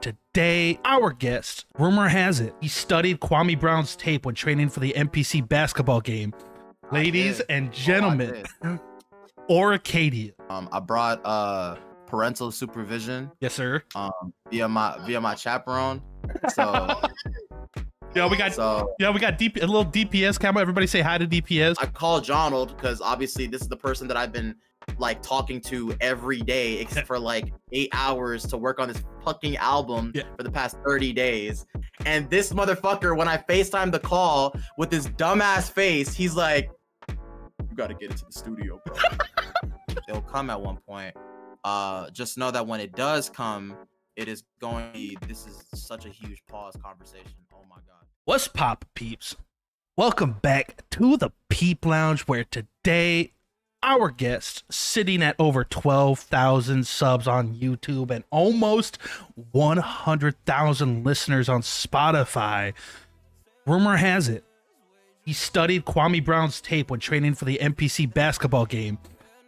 today, our guest, rumor has it, he studied Kwame Brown's tape when training for the NPC basketball game. Ladies and gentlemen, Oricadia. I brought parental supervision. Yes, sir. Via my chaperone. So yeah, we got a little DPS camera. Everybody say hi to DPS. I called Jonald because obviously this is the person that I've been like talking to every day, except for like 8 hours to work on this fucking album for the past 30 days. And this motherfucker, when I FaceTime the call with his dumbass face, he's like, "You got to get into the studio, bro." It'll come at one point. Just know that when it does come, it is going to be, this is such a huge pause conversation. Oh my God. What's pop, peeps? Welcome back to the Peep Lounge, where today our guest, sitting at over 12,000 subs on YouTube and almost 100,000 listeners on Spotify, rumor has it, he studied Kwame Brown's tape when training for the NPC basketball game.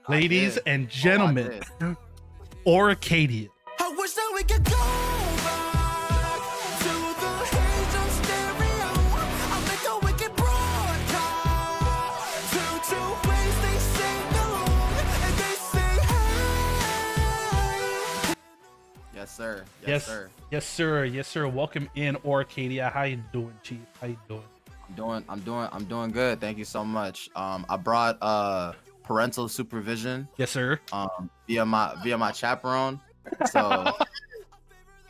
Ladies and gentlemen, Oricadia. I wish that we could go back to the age of stereo. I make a wicked broadcast to two ways they sing along and they say hey. Yes, sir. Yes, sir. Yes, sir. Yes, sir. Welcome in, Oricadia. How you doing, Chief? How you doing? I'm doing good. Thank you so much. I brought parental supervision. Yes, sir. Via my chaperone. So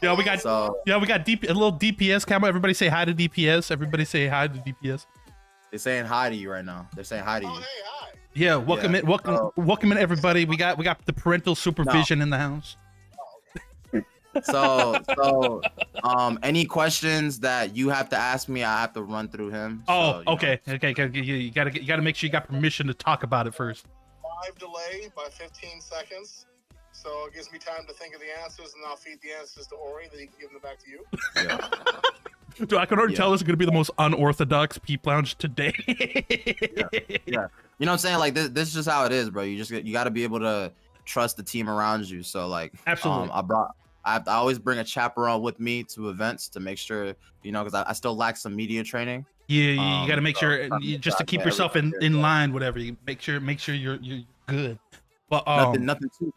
yeah, we got a little DPS camera. Everybody say hi to DPS. Everybody say hi to DPS. They're saying hi to you right now. They're saying hi to you. Hey, hi. Yeah, welcome in everybody. We got the parental supervision in the house. So any questions that you have to ask me, I have to run through him. Oh, so, okay. You gotta make sure you got permission to talk about it first. Live delay by 15 seconds, so it gives me time to think of the answers, and I'll feed the answers to Ori, then he can give them back to you. Yeah. Dude, I can already tell this is gonna be the most unorthodox Peep Lounge today. Yeah. You know what I'm saying? Like this is just how it is, bro. You got to be able to trust the team around you. So like, absolutely. I always bring a chaperone with me to events to make sure, you know, because I still lack some media training. Yeah, you got to make sure, just to keep yourself in line, whatever. You make sure you're good. But nothing too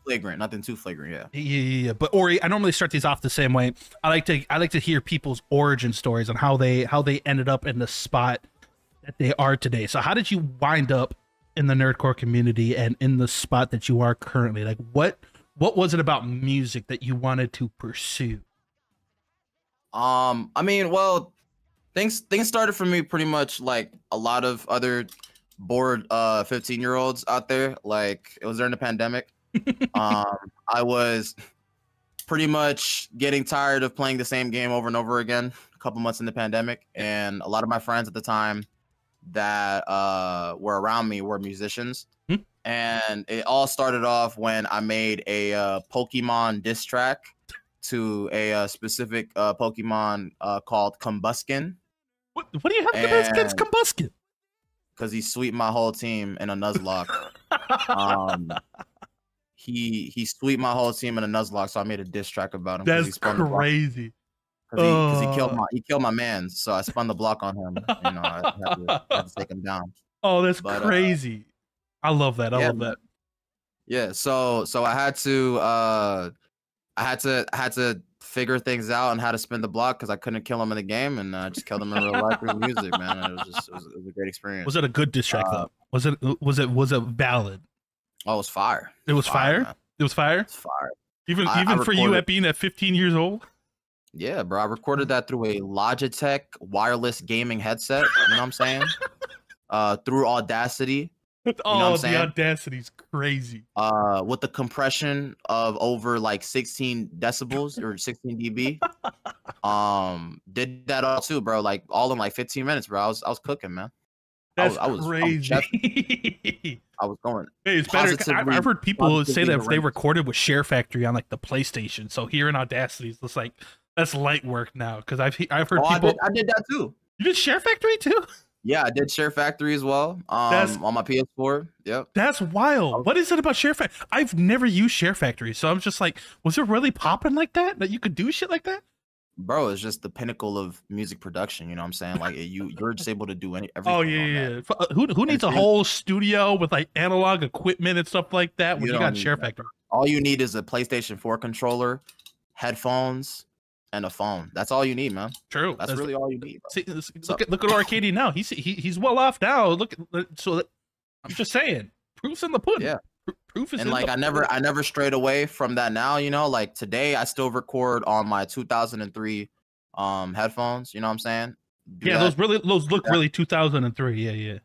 flagrant. Yeah. Yeah. But Ori, I normally start these off the same way. I like to hear people's origin stories on how they ended up in the spot that they are today. So how did you wind up in the nerdcore community and in the spot that you are currently? Like what was it about music that you wanted to pursue? I mean, well, things started for me pretty much like a lot of other bored 15-year-olds out there. Like it was during the pandemic. I was pretty much getting tired of playing the same game over and over again a couple months in the pandemic, and a lot of my friends at the time that were around me were musicians. And it all started off when I made a Pokemon diss track to a specific Pokemon called Combuskin. What do you have against Combuskin? Because he sweeped my whole team in a Nuzlocke. He sweeped my whole team in a Nuzlocke, so I made a diss track about him. That's crazy. Because he killed my man, so I spun the block on him. You know, I had to take him down. Oh, that's crazy. I love that. I love that. Yeah, so I had to figure things out on how to spin the block because I couldn't kill him in the game, and I just killed him in real life through music, man. And it was a great experience. Was it a good diss track though? Was it valid? Oh, it was fire. It was fire. Man. It was fire. It's fire. Even for you at being at 15 years old. Yeah, bro. I recorded that through a Logitech wireless gaming headset. You know what I'm saying? Through Audacity. Oh, the Audacity's crazy. With the compression of over like 16 decibels or 16 dB. Did that all too, bro. Like all in like 15 minutes, bro. I was cooking, man. That's crazy. I was going. Hey, it's better. I've heard people say that if they recorded with Share Factory on like the PlayStation. So here in Audacity, it's like that's light work now. Because I've heard people. I did that too. You did Share Factory too? Yeah, I did Share Factory as well. On my PS4. Yep. That's wild. What is it about Share Factory? I've never used Share Factory, so I'm just like, was it really popping like that? That you could do shit like that? bro, it's just the pinnacle of music production. You know what I'm saying? Like you're just able to do everything. Oh on yeah, that. yeah. Who needs a And whole studio with like analog equipment and stuff like that when you don't got need Share that. Factory? All you need is a PlayStation 4 controller, headphones, and a phone. That's all you need, man. True. That's really all you need. Bro. See, look at Oricadia now. He's well off now. I'm just saying, proof's in the pudding. Yeah. Proof is and in like the I never strayed away from that now, you know, like today I still record on my 2003 headphones, you know what I'm saying? Those look really 2003.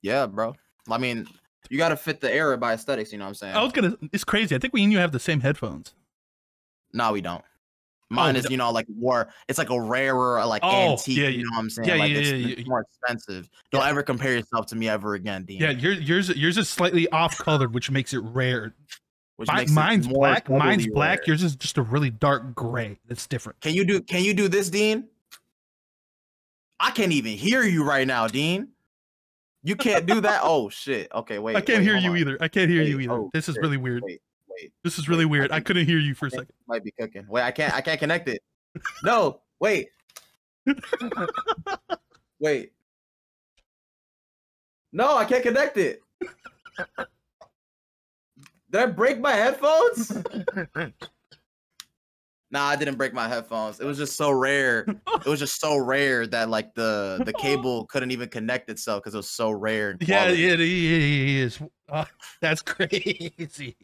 Yeah, bro. I mean, you got to fit the era by aesthetics, you know what I'm saying? It's crazy. I think we and you have the same headphones. No, we don't. Mine is, you know, like it's like a rarer, like antique, you know what I'm saying? It's more expensive. Don't ever compare yourself to me ever again, Dean. Yeah, yours is slightly off colored, which makes it rare. Mine's black. Mine's black. Rare. Yours is just a really dark gray. That's different. Can you do this, Dean? I can't even hear you right now, Dean. You can't do that. Oh shit. Okay, wait. I can't hear you either. I can't hear you either. Oh, this is really weird. Wait. This is really weird. I couldn't hear you for a second. Might be cooking. Wait, I can't connect it. No, wait. Wait. No, I can't connect it. Did I break my headphones? Nah, I didn't break my headphones. It was just so rare. It was just so rare that like the cable couldn't even connect itself because it was so rare. Yeah, it is. That's crazy.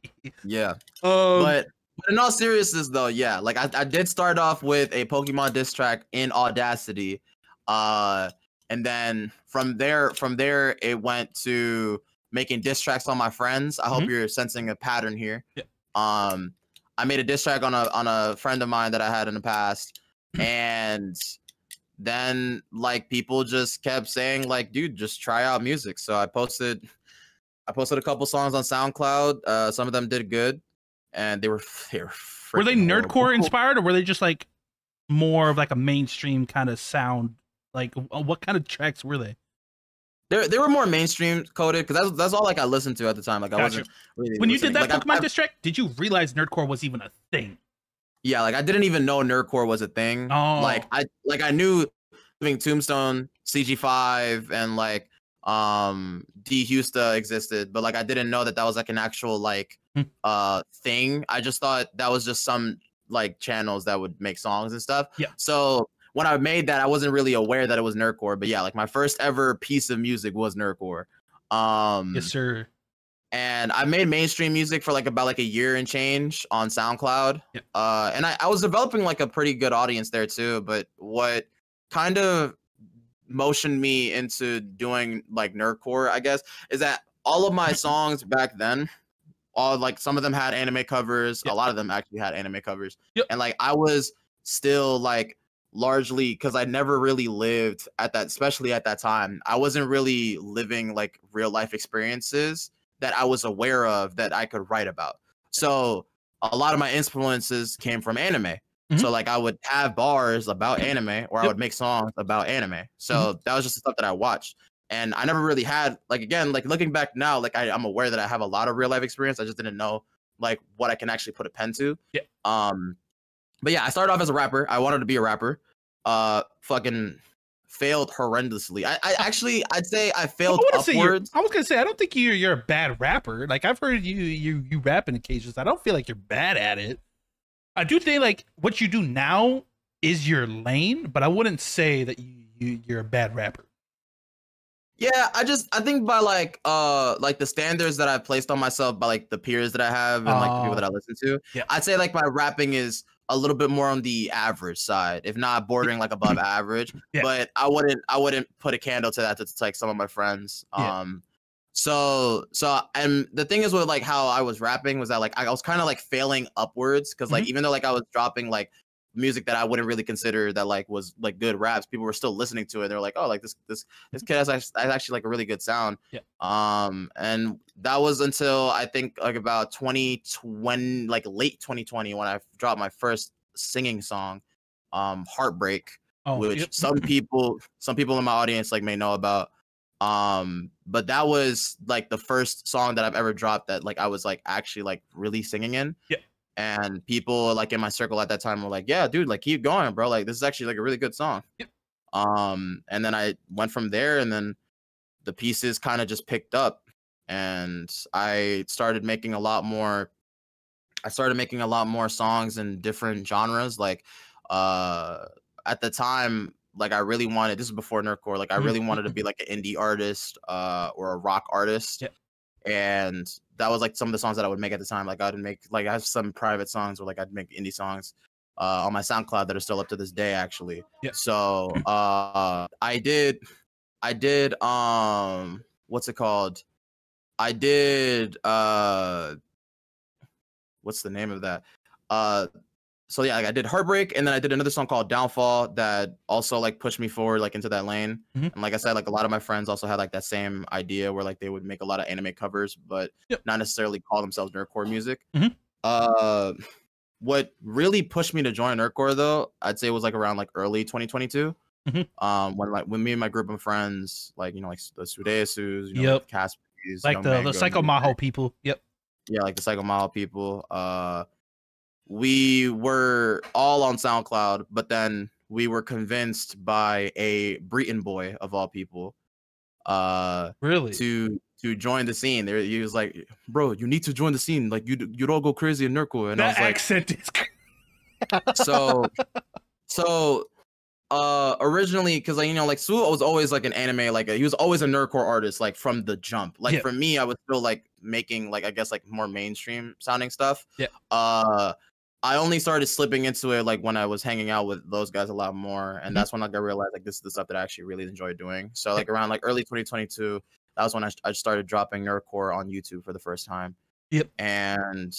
Yeah. But in all seriousness though, yeah, like I did start off with a Pokemon diss track in Audacity. And then from there it went to making diss tracks on my friends. I hope you're sensing a pattern here. Yeah. I made a diss track on a friend of mine that I had in the past, and then like people just kept saying like, dude, just try out music. So I posted a couple songs on SoundCloud. Some of them did good, and were they nerdcore inspired, or were they just like more of like a mainstream kind of sound? Like what kind of tracks were they? They were more mainstream coded because that's all like I listened to at the time. Like I wasn't really when you did that Pokemon diss track, did you realize nerdcore was even a thing? Yeah, like I didn't even know nerdcore was a thing. Oh. Like I knew Living Tombstone, CG5, and like D Husta existed, but like I didn't know that was like an actual like thing. I just thought that was just some like channels that would make songs and stuff. Yeah. So when I made that, I wasn't really aware that it was nerdcore, but yeah, like my first ever piece of music was nerdcore. Yes, sir. And I made mainstream music for like about like a year and change on SoundCloud. Yeah. And I was developing like a pretty good audience there too. But what kind of motioned me into doing like nerdcore, I guess, is that all of my songs back then, all like some of them had anime covers. Yep. A lot of them actually had anime covers. Yep. And like I was still like largely because I never really lived at that, especially at that time. I wasn't really living like real life experiences that I was aware of that I could write about. So a lot of my influences came from anime. Mm-hmm. So like I would have bars about anime, or I would make songs about anime. So that was just the stuff that I watched. And I never really had, like, again, like looking back now, like I'm aware that I have a lot of real life experience. I just didn't know like what I can actually put a pen to. Yeah. But yeah, I started off as a rapper. I wanted to be a rapper. Fucking failed horrendously. I'd say I failed upwards. I was gonna say I don't think you're a bad rapper. Like I've heard you rap in occasions. I don't feel like you're bad at it. I do think like what you do now is your lane, but I wouldn't say that you're a bad rapper. Yeah, I think by like the standards that I've placed on myself by like the peers that I have and like the people that I listen to, I'd say like my rapping is a little bit more on the average side, if not bordering like above average. Yeah. But I wouldn't put a candle to that to like some of my friends. Yeah. So and the thing is with like how I was rapping was that like I was kind of like failing upwards because like even though like I was dropping like music that I wouldn't really consider that like was like good raps, people were still listening to it. They're like, oh, like this kid has actually like a really good sound. Yeah. And that was until I think like about 2020, like late 2020, when I dropped my first singing song, Heartbreak, which some people in my audience like may know about. But that was like the first song that I've ever dropped that like I was like actually like really singing in. Yeah. And people like in my circle at that time were like, yeah, dude, like keep going, bro. Like this is actually like a really good song. Yep. And then I went from there, and then the pieces kind of just picked up, and I started making a lot more songs in different genres. Like at the time, like I really wanted, this is before nerdcore, like I really wanted to be like an indie artist or a rock artist. Yeah. And that was like some of the songs that I would make at the time. Like I'd make, like I have some private songs where like I'd make indie songs on my SoundCloud that are still up to this day actually. Yeah. So I did what's it called? I did what's the name of that? So yeah, like I did Heartbreak, and then I did another song called Downfall that also like pushed me forward like into that lane. Mhm. And like I said, like a lot of my friends also had like that same idea where like they would make a lot of anime covers, but Yep. not necessarily call themselves nerdcore music. Mhm. What really pushed me to join nerdcore though, I'd say it was like around like early 2022. Mhm. When me and my group of friends, like you know, like the Sudesus, you know, Yep. like Caspies, Like you know, the Mango, Psycho Maho people. Yep. yeah, like the Psycho Mile people. We were all on SoundCloud, but then we were convinced by a Breton boy of all people, Really? to join the scene. There, he was like, "Bro, you need to join the scene. Like you'd all go crazy in nerdcore." And I That was like, accent is. so originally, because like you know, like Sue was always like an anime, like he was always a nerdcore artist, like from the jump. Like Yeah. for me, I was still like making like I guess like more mainstream sounding stuff. Yeah. I only started slipping into it like when I was hanging out with those guys a lot more, and that's when like I realized like this is the stuff that I actually really enjoy doing. So like around like early 2022, that was when I started dropping nerdcore on YouTube for the first time. Yep. And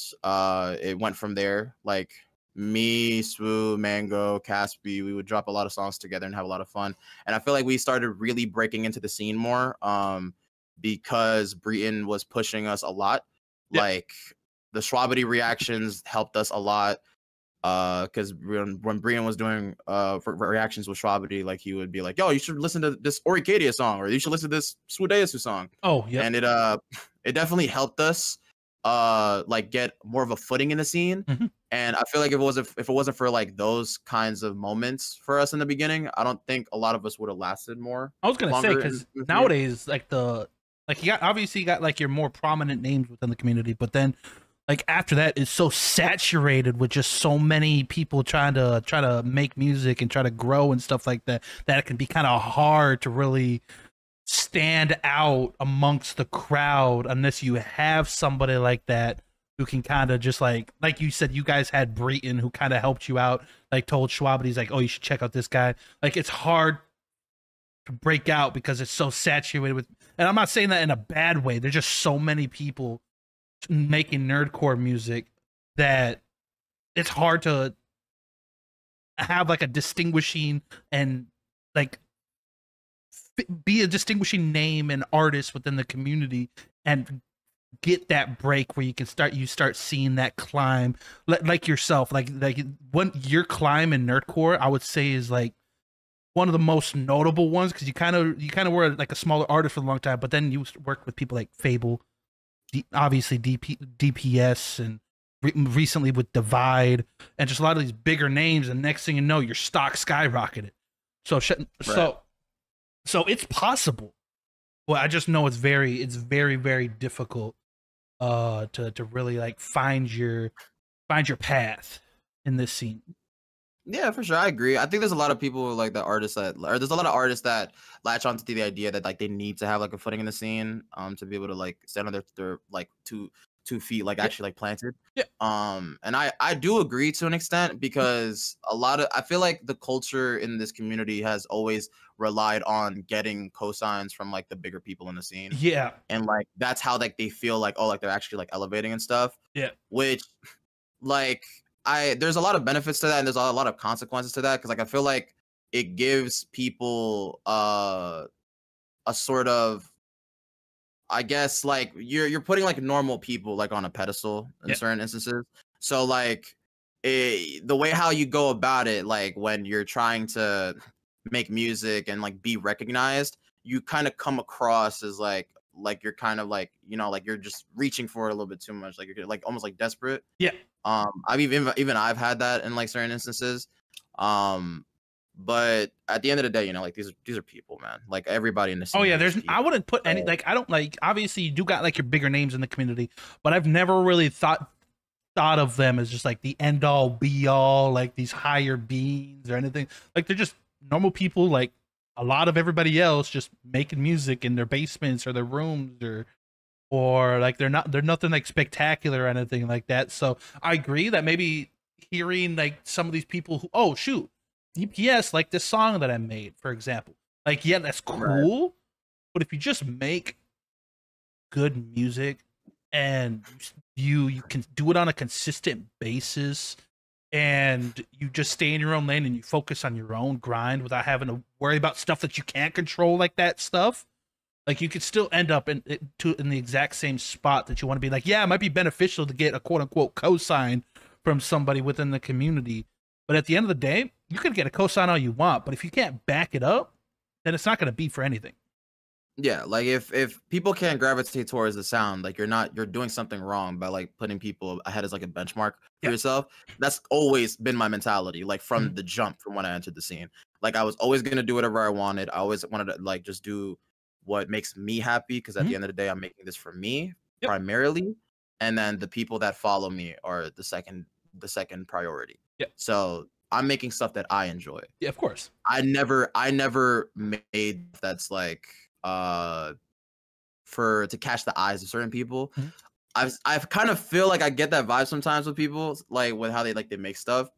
it went from there. Like me, Swoo, Mango, Caspi, we would drop a lot of songs together and have a lot of fun. And I feel like we started really breaking into the scene more because Breton was pushing us a lot. Yep. Like the Schwabity reactions helped us a lot because when Breton was doing reactions with Schwabity, like he would be like, yo, you should listen to this Oricadia song, or you should listen to this Swudeyasu song. Oh yeah. And it definitely helped us like get more of a footing in the scene. Mhm. And I feel like if it wasn't for like those kinds of moments for us in the beginning, I don't think a lot of us would have lasted more. I was gonna say longer because in the nowadays, like you got like your more prominent names within the community, but then like after that, it's so saturated with just so many people trying to make music and try to grow and stuff like that that it can be kind of hard to really stand out amongst the crowd unless you have somebody like that who can kind of just like you said, you guys had Breton who kind of helped you out, like told Schwab, he's like, oh, you should check out this guy. Like it's hard to break out because it's so saturated with, and I'm not saying that in a bad way, there's just so many people making nerdcore music that it's hard to have like a distinguishing and like be a distinguishing name and artist within the community and get that break where you start seeing that climb like yourself, like when your climb in nerdcore, I would say is like one of the most notable ones because you kind of were like a smaller artist for a long time, but then you worked with people like Fable, obviously DPS, and recently with Divide, and just a lot of these bigger names. And next thing you know, your stock skyrocketed. So so it's possible. Well, I just know it's very very difficult to really like find your path in this scene. Yeah, for sure. I agree. I think there's a lot of people like the artists that, or there's a lot of artists that latch onto the idea that like they need to have like a footing in the scene, to be able to like stand on their like two feet, like actually like planted. Yeah. And I do agree to an extent because I feel like the culture in this community has always relied on getting cosigns from like the bigger people in the scene. Yeah. And like that's how like they feel like, oh, like they're actually like elevating and stuff. Yeah. Which like there's a lot of benefits to that, and there's a lot of consequences to that, because like I feel like it gives people a sort of, I guess like you're putting like normal people like on a pedestal in certain instances. So like the way how you go about it, like when you're trying to make music and like be recognized, you kind of come across as like you're kind of like, like you're just reaching for it a little bit too much, like you're like almost like desperate. Yeah. I've even I've had that in like certain instances. But at the end of the day, like these are people, man. Like everybody in the scene. Oh yeah, is there's people. I wouldn't put any like I don't like obviously you do got like your bigger names in the community, but I've never really thought of them as just like the end all be all, like these higher beings or anything. Like they're just normal people like a lot of everybody else, just making music in their basements or their rooms, or like they're nothing like spectacular or anything like that. So I agree that maybe hearing like some of these people who, oh shoot, DPS like this song that I made, for example, like yeah, that's cool. Right. But if you just make good music and you can do it on a consistent basis, and you just stay in your own lane and you focus on your own grind without having to worry about stuff that you can't control, like that stuff, like you could still end up in the exact same spot that you want to be. Like, yeah, it might be beneficial to get a quote unquote cosign from somebody within the community, but at the end of the day, you can get a cosign all you want, but if you can't back it up, then it's not going to be for anything. Yeah, like if people can't gravitate towards the sound, like you're doing something wrong by like putting people ahead as like a benchmark for yourself. That's always been my mentality, like from the jump, from when I entered the scene. Like I was always gonna do whatever I wanted. I always wanted to like just do what makes me happy, because at the end of the day, I'm making this for me primarily, and then the people that follow me are the second priority. Yeah. So I'm making stuff that I enjoy. Yeah, of course. I never made that's like to catch the eyes of certain people. I've kind of feel like I get that vibe sometimes with people, like with how they make stuff.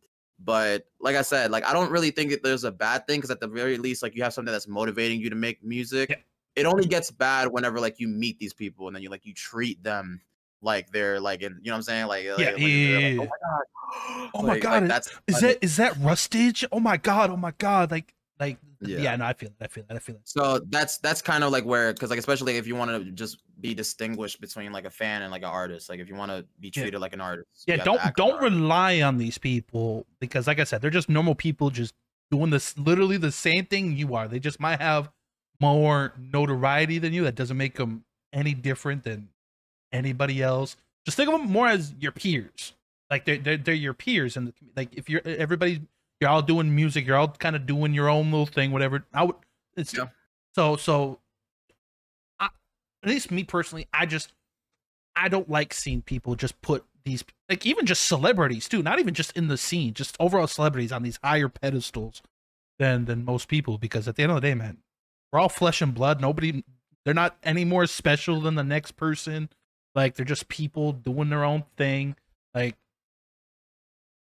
But like I said, like I don't really think that there's a bad thing, because at the very least, like you have something that's motivating you to make music. Yeah. It only gets bad whenever like you meet these people and then you treat them like they're like, you know what I'm saying? Like, like, oh my god, oh my god, like, is that Rustage? Oh my god, like yeah, no, I feel it. So that's kind of like where, because like especially if you want to just be distinguished between like a fan and like an artist, like if you want to be treated like an artist, yeah, don't rely on these people, because like I said, they're just normal people just doing this literally the same thing you are. They just might have more notoriety than you. That doesn't make them any different than anybody else. Just think of them more as your peers. Like they're your peers, and like if you're all doing music, you're all kind of doing your own little thing, whatever. So at least me personally, I don't like seeing people just put these, like even just celebrities too, not even just in the scene, just overall celebrities on these higher pedestals than most people, because at the end of the day, man, we're all flesh and blood. They're not any more special than the next person. Like they're just people doing their own thing. Like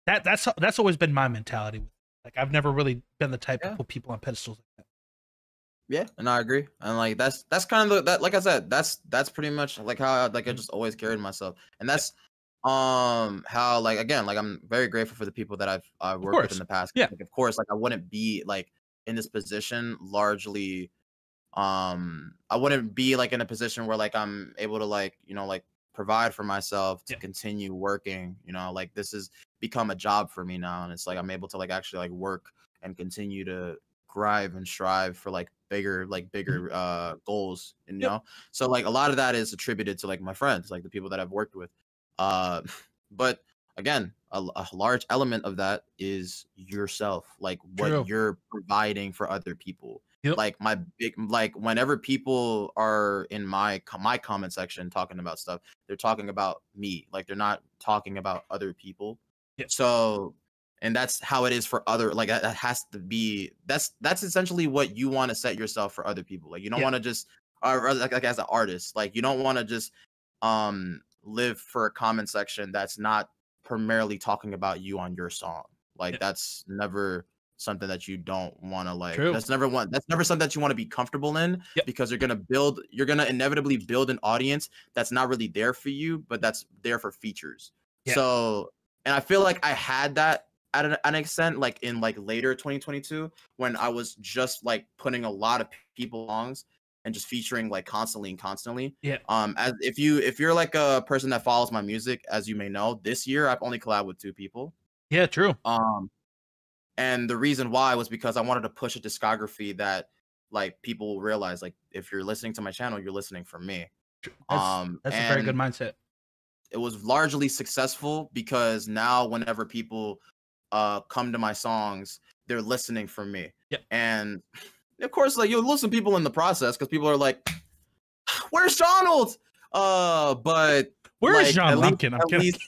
that's always been my mentality. Like I've never really been the type to put people on pedestals like that. Yeah, and I agree. And like that's kind of that, like I said, that's pretty much like how I just always carried myself. And that's how, like, again, like I'm very grateful for the people that I've worked with in the past. Yeah. Like, of course, like I wouldn't be like in this position largely. I wouldn't be like in a position where like I'm able to like, like provide for myself to continue working, like this has become a job for me now. And it's like I'm able to like actually like work and continue to thrive and strive for like bigger goals, and so like a lot of that is attributed to like my friends, like the people that I've worked with. But again, a large element of that is yourself, like what you're providing for other people. Like whenever people are in my comment section talking about stuff, they're talking about me. Like they're not talking about other people. So, and that's how it is for other, like that has to be, that's essentially what you want to set yourself for other people. Like you don't want to just like as an artist, like you don't want to just live for a comment section that's not primarily talking about you on your song. Like that's never something that you don't want to like. That's never something that you want to be comfortable in, because you're gonna inevitably build an audience that's not really there for you, but that's there for features. So, and I feel like I had that at an extent, like in like later 2022, when I was just like putting a lot of people songs and just featuring like constantly. As if you're like a person that follows my music, as you may know, this year I've only collabed with 2 people. Yeah, true. And the reason why was because I wanted to push a discography that like people will realize like if you're listening to my channel, you're listening for me. That's a very good And mindset. it was largely successful because now whenever people come to my songs, they're listening for me. Yep. And of course, like you'll lose some people in the process because people are like, "Where's Donald?" But Where's like, John at least, Lumpkin? I'm at kidding. least,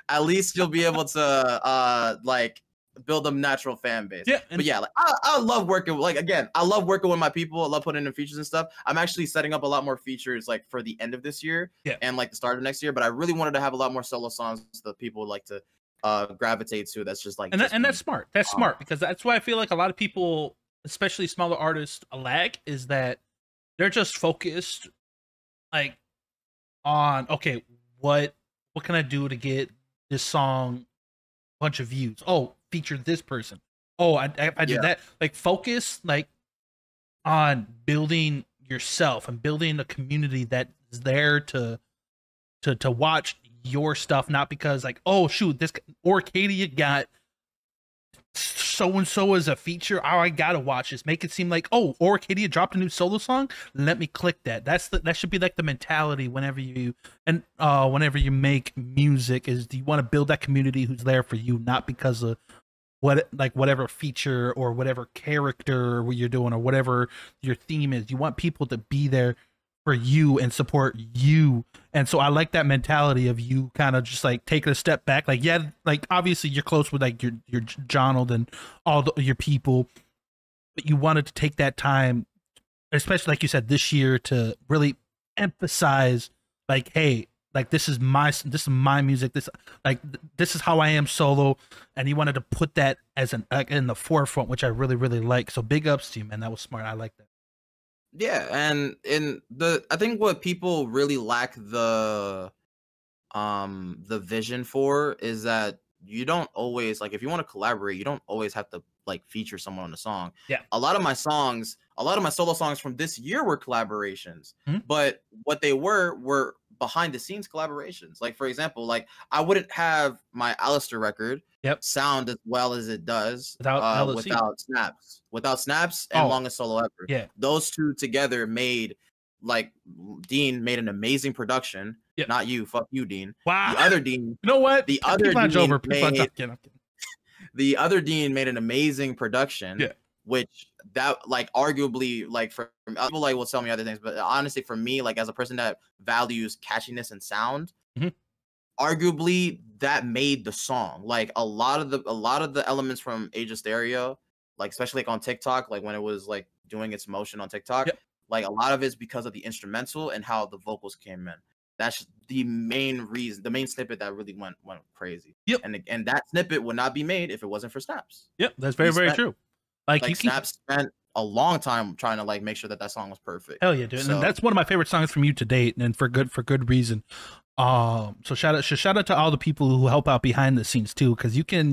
at least you'll be able to like build a natural fan base. Yeah, But yeah, like I love working. Like again, I love working with my people. I love putting in features and stuff. I'm actually setting up a lot more features like for the end of this year and like the start of next year. But I really wanted to have a lot more solo songs that people would like to gravitate to. That's just like and that's smart. That's smart because that's why I feel like a lot of people, especially smaller artists, lag is that they're just focused like on okay, what can I do to get this song a bunch of views? Oh, feature this person. Oh, I did that. Like focus like on building yourself and building a community that is there to watch your stuff, not because like, oh shoot, this Oricadia got so and so as a feature. Oh, I gotta watch this. Make it seem like, oh, Oricadia dropped a new solo song. Let me click that. That should be like the mentality whenever you make music. Is do you want to build that community who's there for you, not because of whatever feature or whatever character you're doing or whatever your theme is. You want people to be there for you and support you. And so I like that mentality of you kind of just like taking a step back. Like, yeah, like obviously you're close with like your Jonald and all your people, but you wanted to take that time, especially like you said this year, to really emphasize like, hey, like this is my music. This is how I am solo, and he wanted to put that as in the forefront, which I really like. So big ups to you, man. That was smart. I like that. Yeah, and I think what people really lack the vision for is that you don't always like if you want to collaborate, you don't always have to like feature someone on a song. Yeah. A lot of my solo songs from this year were collaborations, but what they were behind the scenes collaborations. Like for example, like I wouldn't have my Alistair record sound as well as it does without snaps and longest solo ever. Yeah, those two together made like Dean made an amazing production. Not you, fuck you, Dean. Wow. The other Dean. You know what? The other Dean The other Dean made an amazing production. Yeah. Which that like arguably like for people like will tell me other things, but honestly for me like as a person that values catchiness and sound, arguably that made the song. Like a lot of the elements from Age of Stereo, like especially like on TikTok, like when it was like doing its motion on TikTok, like a lot of it's because of the instrumental and how the vocals came in. That's the main reason, the main snippet that really went crazy. Yep. And that snippet would not be made if it wasn't for Snaps. Yep, that's very true. Like Snaps spent a long time trying to like make sure that song was perfect. Hell yeah, dude. And that's one of my favorite songs from you to date, and for good reason. So shout out to all the people who help out behind the scenes too, because you can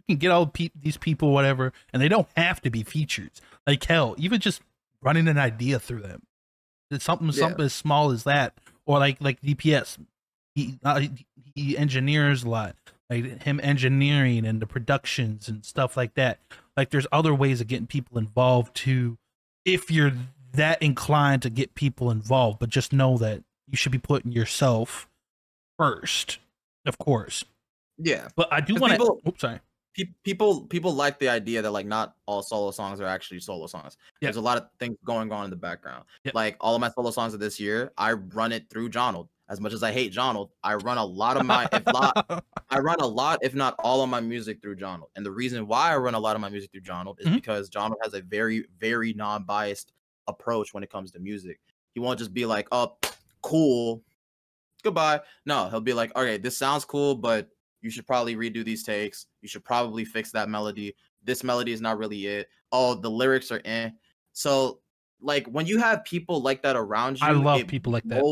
get all these people whatever, and they don't have to be features. Like hell, even just running an idea through them, it's something as small as that, or like DPS, he engineers a lot, like him engineering and the productions and stuff like that. Like there's other ways of getting people involved too, if you're that inclined to get people involved. But just know that you should be putting yourself first, of course. Yeah, but I do want to. Oops, sorry. People like the idea that like not all solo songs are actually solo songs. There's a lot of things going on in the background. Like all of my solo songs of this year, I run it through Jonald. As much as I hate Jonald, I run a lot of my if not all of my music through Jonald. And the reason why I run a lot of my music through Jonald is because Jonald has a very, very non-biased approach when it comes to music. He won't just be like, oh, cool, goodbye. No, he'll be like, okay, this sounds cool, but you should probably redo these takes. You should probably fix that melody. This melody is not really it. Oh, the lyrics are in. So like when you have people like that around you, I love people like that.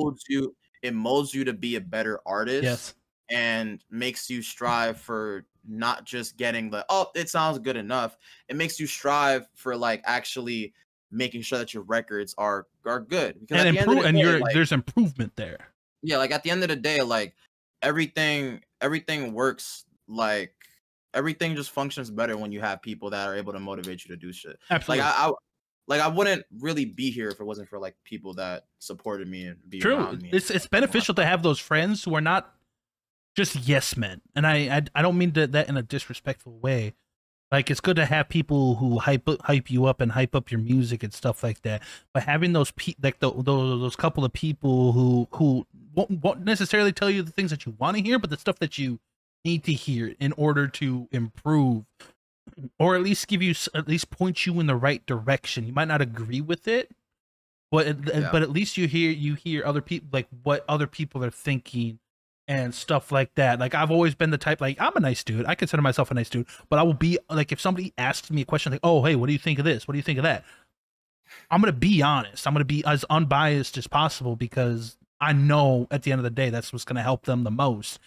It molds you to be a better artist. Yes. And makes you strive for not just getting the, oh, it sounds good enough. It makes you strive for like actually making sure that your records are good. Because there's improvement there. Yeah, like at the end of the day, like everything works, like everything just functions better when you have people that are able to motivate you to do shit. Absolutely. Like like I wouldn't really be here if it wasn't for like people that supported me and be True. around me. It's beneficial to have those friends who are not just yes men, and I don't mean that in a disrespectful way. Like, it's good to have people who hype you up and hype up your music and stuff like that. But having those those couple of people who won't necessarily tell you the things that you want to hear, but the stuff that you need to hear in order to improve, or at least point you in the right direction. You might not agree with it, but at least you hear other people, like what other people are thinking and stuff like that. Like, I've always been the type, like, I'm a nice dude. I consider myself a nice dude, but I will be like, if somebody asks me a question like, oh, hey, what do you think of this? What do you think of that? I'm going to be honest. I'm going to be as unbiased as possible, because I know at the end of the day, that's what's going to help them the most.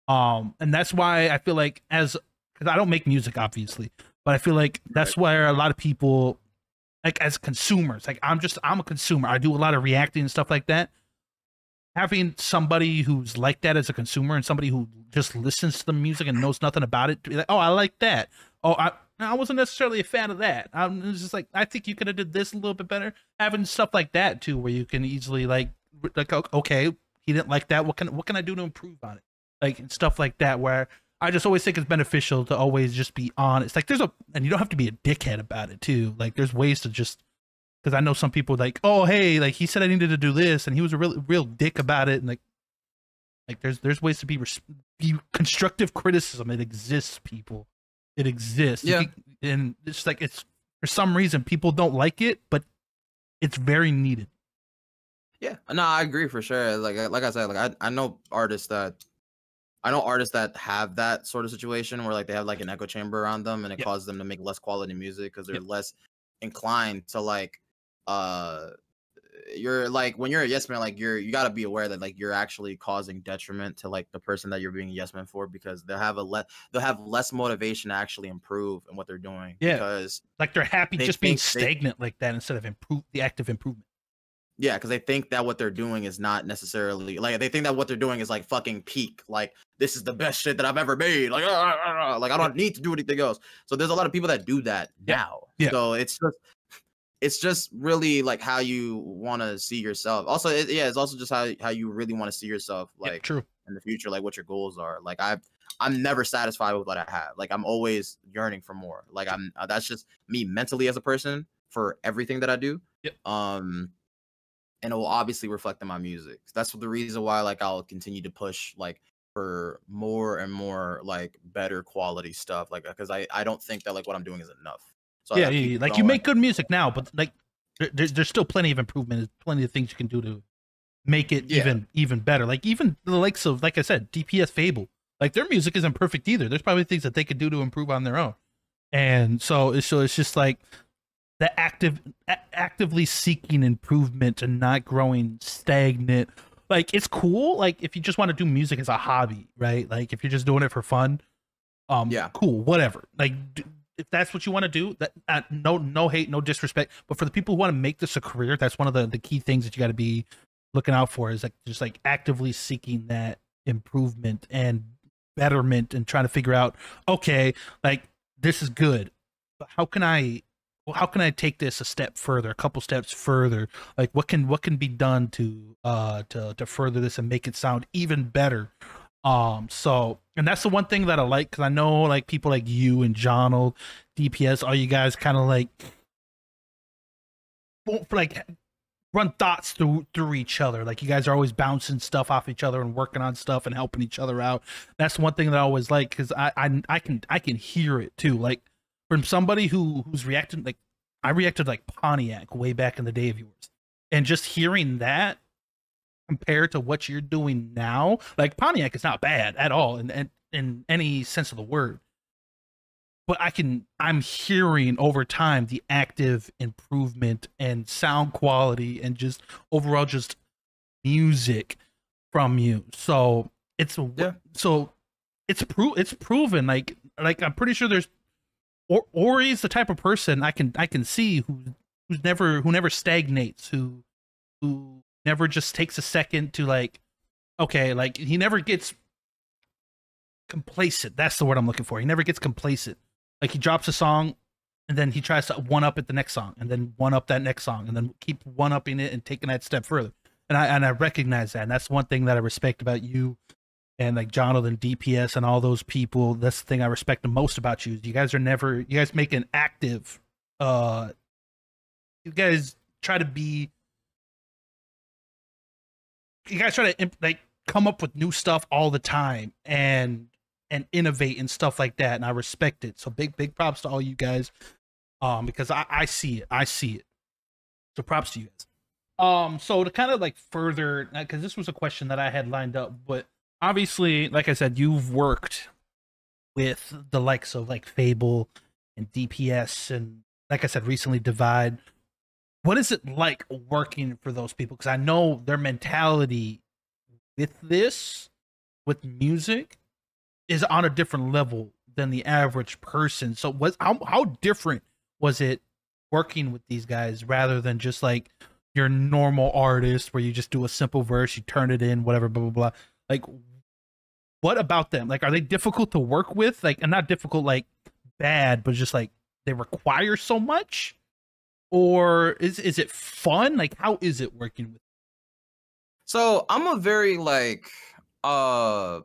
And that's why I feel like, because I don't make music, obviously, but I feel like that's where a lot of people, like, as consumers, like, I'm a consumer. I do a lot of reacting and stuff like that. Having somebody who's like that as a consumer, and somebody who just listens to the music and knows nothing about it, to be like, oh, I like that. Oh, I wasn't necessarily a fan of that. I'm just like, I think you could have did this a little bit better. Having stuff like that too, where you can easily like, okay, he didn't like that. What can I do to improve on it? Like, stuff like that, where I just always think it's beneficial to always just be honest. Like, and you don't have to be a dickhead about it too. Like, there's ways to just, because I know some people like, oh, hey, like, he said I needed to do this, and he was a real dick about it, and like there's ways to be constructive criticism. It exists, people. It exists. Yeah. And it's like, it's, for some reason people don't like it, but it's very needed. Yeah, no, I agree for sure. Like I said, like I know artists that have that sort of situation where like they have like an echo chamber around them, and it causes them to make less quality music because they're less inclined to like you're like, when you're a yes man, like you got to be aware that like you're actually causing detriment to like the person that you're being a yes man for, because they'll have less motivation to actually improve in what they're doing. Yeah, because like they're happy just being stagnant like that instead of the active improvement. Yeah, because they think that what they're doing is not necessarily, like, they think that what they're doing is like fucking peak, like this is the best shit that I've ever made, like like I don't need to do anything else. So there's a lot of people that do that now. So it's just really like how you want to see yourself. Also, it's also just how you really want to see yourself, like, true, in the future, like what your goals are. Like I'm never satisfied with what I have. Like, I'm always yearning for more. Like, that's just me mentally as a person for everything that I do. And it will obviously reflect in my music. That's the reason why, like, I'll continue to push like for more and more like better quality stuff, like, because I don't think that like what I'm doing is enough. So like, you make good music now, but like there's still plenty of improvement. There's plenty of things you can do to make it even better. Like, even the likes of, like I said, DPS Fable, like, their music isn't perfect either. There's probably things that they could do to improve on their own. And so it's just like the actively seeking improvement and not growing stagnant. Like, it's cool, like, if you just want to do music as a hobby, right? Like, if you're just doing it for fun, cool, whatever. Like, if that's what you want to do, that no hate, no disrespect, but for the people who want to make this a career, that's one of the key things that you got to be looking out for, is like just like actively seeking that improvement and betterment, and trying to figure out, okay, like, this is good, but how can I take this a step further, a couple steps further? Like, what can be done to further this and make it sound even better? So, and that's the one thing that I like, because I know like people like you and Jonald, DPS, all you guys kind of like run thoughts through each other. Like, you guys are always bouncing stuff off each other and working on stuff and helping each other out. That's one thing that I always like, because I can hear it too. Like, from somebody who's reacting, like, I reacted like Pontiac way back in the day of yours, and just hearing that compared to what you're doing now, like, Pontiac is not bad at all in any sense of the word, but I'm hearing over time the active improvement and sound quality and just overall just music from you. So it's proven. Like I'm pretty sure there's Ori's the type of person I can see who never stagnates, who never just takes a second to like, okay, like, he never gets complacent. That's the word I'm looking for. He never gets complacent. Like, he drops a song, and then he tries to one up at the next song, and then one up that next song, and then keep one upping it and taking that step further. And I recognize that, and that's one thing that I respect about you and like Jonathan, DPS, and all those people. That's the thing I respect the most about you. You guys make an active. You guys try to be. You guys try to like come up with new stuff all the time and innovate and stuff like that, and I respect it. So big props to all you guys, because I see it. So props to you guys. So to kind of like further, because this was a question that I had lined up, but obviously, like I said, you've worked with the likes of like Fable and DPS, and like I said, recently Divide. What is it like working for those people? Because I know their mentality with music is on a different level than the average person. So how different was it working with these guys rather than just like your normal artist where you just do a simple verse, you turn it in, whatever, blah, blah, blah. Like, what about them? Like, are they difficult to work with? Like, and not difficult, like bad, but just like they require so much? Or is it fun? Like, how is it working with? So I'm a very like I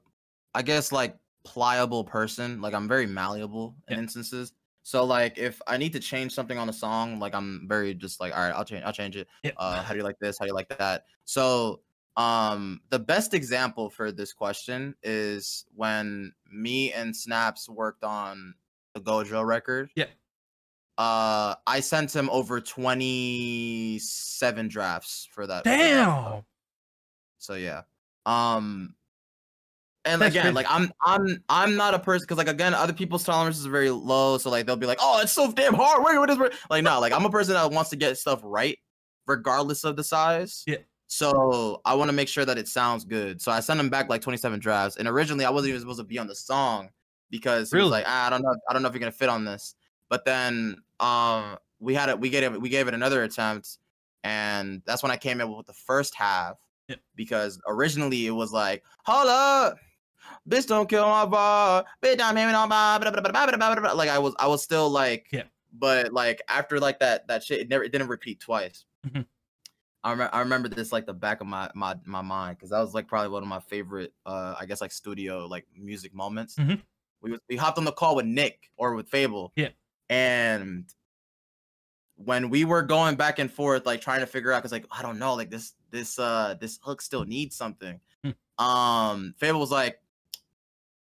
guess like pliable person. Like I'm very malleable in instances. So like if I need to change something on a song, like I'm very just like, all right, I'll change it. Yep. How do you like this? How do you like that? So the best example for this question is when me and Snaps worked on the Gojo record. Yeah. I sent him over 27 drafts for that. Damn. So yeah. And That's again, crazy. like I'm not a person, because like again, other people's tolerances are very low. So like they'll be like, oh, it's so damn hard. Wait, what is like no, like I'm a person that wants to get stuff right, regardless of the size. Yeah. So I want to make sure that it sounds good. So I sent him back like 27 drafts. And originally I wasn't even supposed to be on the song because he was like, I don't know if you're gonna fit on this. But then we gave it another attempt, and that's when I came in with the first half. Yeah. Because originally it was like, hold up, bitch, don't kill my vibe, bitch, I'm aiming on my like I was still like, yeah. But like after like that shit, it didn't repeat twice. Mm-hmm. I remember this like the back of my mind, because that was like probably one of my favorite I guess like studio like music moments. Mm-hmm. We hopped on the call with Nick or with Fable. Yeah. And when we were going back and forth, like trying to figure out, because like I don't know, like this hook still needs something. Fable was like,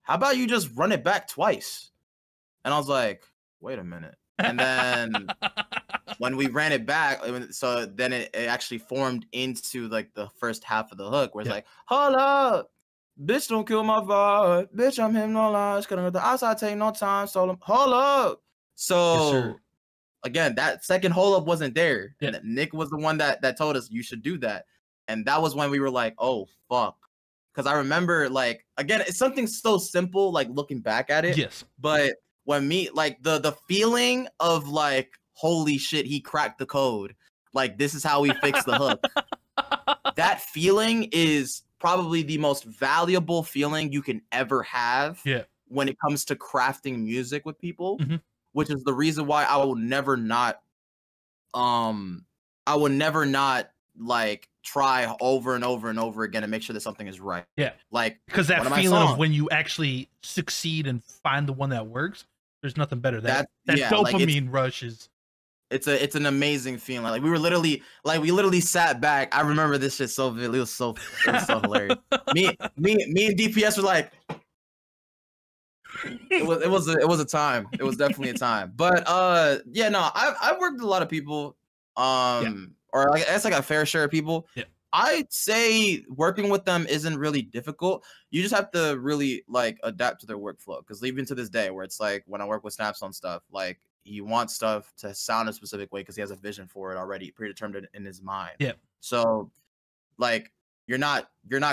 how about you just run it back twice? And I was like, wait a minute. And then when we ran it back, so then it actually formed into like the first half of the hook, where it's like, hold up, bitch, don't kill my vibe, bitch, I'm hypnotized, cause the outside take no time, so hold up. So Yes, again, that second hold up wasn't there. Yeah. And Nick was the one that told us you should do that. And that was when we were like, oh fuck. Because I remember, like, again, it's something so simple, like looking back at it. Yes. But when like the feeling of like, holy shit, he cracked the code. Like, this is how we fix the hook. That feeling is probably the most valuable feeling you can ever have. Yeah. When it comes to crafting music with people. Mm-hmm. Which is the reason why I will never not like try over and over and over again to make sure that something is right. Yeah. Like, because that feeling of when you actually succeed and find the one that works, there's nothing better. That dopamine like rush is. It's an amazing feeling. Like we literally sat back. I remember this shit so vividly. It was so hilarious. me and DPS were like, it was a time. It was definitely a time. But yeah, no, I've worked with a lot of people, or I guess like a fair share of people. Yeah. I'd say working with them isn't really difficult. You just have to really like adapt to their workflow. Because even to this day, where it's like when I work with Snaps on stuff, like he wants stuff to sound a specific way because he has a vision for it already predetermined in his mind. Yeah. So like you're not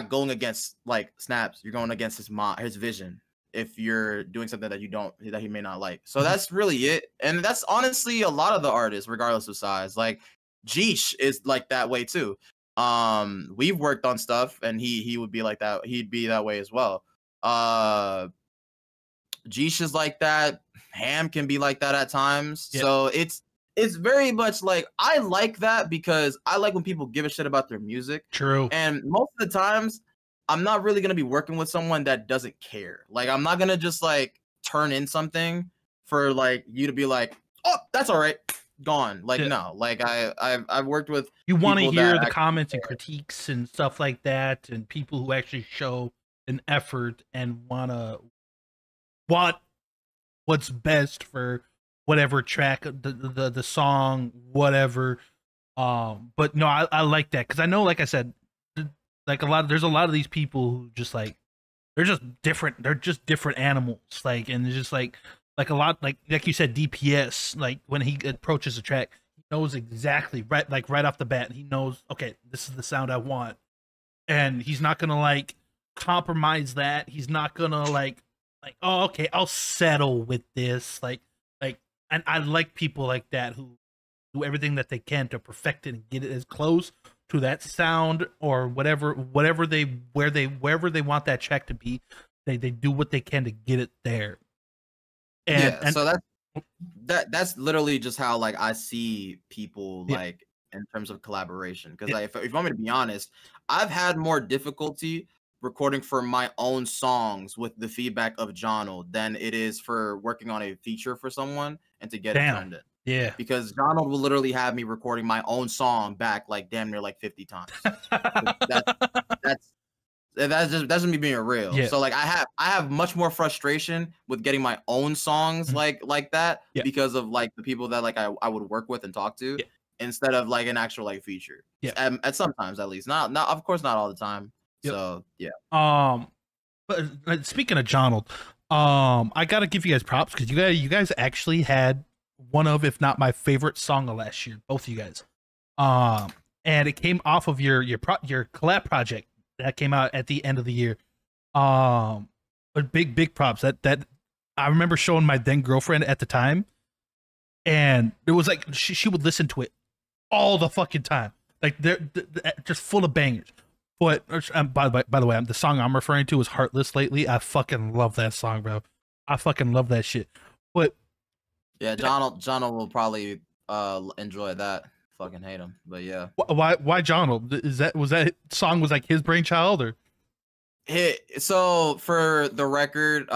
going against like Snaps. You're going against his vision. If you're doing something that he may not like. So that's really it. And that's honestly a lot of the artists, regardless of size. Like Jeesh is like that way too. We've worked on stuff and he would be like that. He'd be that way as well. Jeesh is like that. Ham can be like that at times. Yeah. So it's very much like I like that because I like when people give a shit about their music. True. And most of the times, I'm not really gonna be working with someone that doesn't care. Like I'm not gonna just like turn in something for like you to be like, oh, that's all right, gone. Like no, like I've worked with. You want to people hear that the actually comments and care. critiques and stuff like that, and people who actually show an effort and want what's best for whatever track, the song, whatever. But no, I like that because I know, like I said, like there's a lot of these people who just like they're just different. They're just different animals. Like, and it's just like a lot like you said, DPS. Like when he approaches a track, he knows exactly right off the bat. He knows, okay, this is the sound I want, and he's not gonna like compromise that. He's not gonna like oh, okay, I'll settle with this. And I like people like that who do everything that they can to perfect it and get it as close to that sound or whatever wherever they want that track to be. They do what they can to get it there. And So that's literally just how like I see people like in terms of collaboration. Because if you want me to be honest, I've had more difficulty recording for my own songs with the feedback of Jonald than it is for working on a feature for someone and to get it turned in. Yeah. Because Jonald will literally have me recording my own song back like damn near like 50 times. That's just me being real. Yeah. So like I have much more frustration with getting my own songs like that because of like the people that like I would work with and talk to instead of like an actual like feature. Yeah. At sometimes at least. Not of course not all the time. Yep. So yeah. But speaking of Jonald, I gotta give you guys props because you guys actually had one of, if not my favorite song of last year, both of you guys. And it came off of your collab project that came out at the end of the year. But big props. That I remember showing my then girlfriend at the time, and it was like she would listen to it all the fucking time. Like they're just full of bangers. But by the way, the song I'm referring to is "Heartless." Lately, I fucking love that song, bro. I fucking love that shit. But yeah, Jonald will probably enjoy that. Fucking hate him, but yeah. Why Jonald? Was that song was like his brainchild or? So for the record,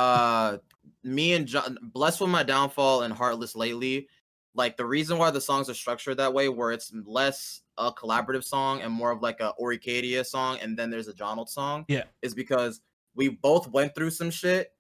me and John, Blessed with My Downfall and Heartless Lately, like the reason why the songs are structured that way, where it's less a collaborative song and more of like a Oricadia song, and then there's a Jonald song, is because we both went through some shit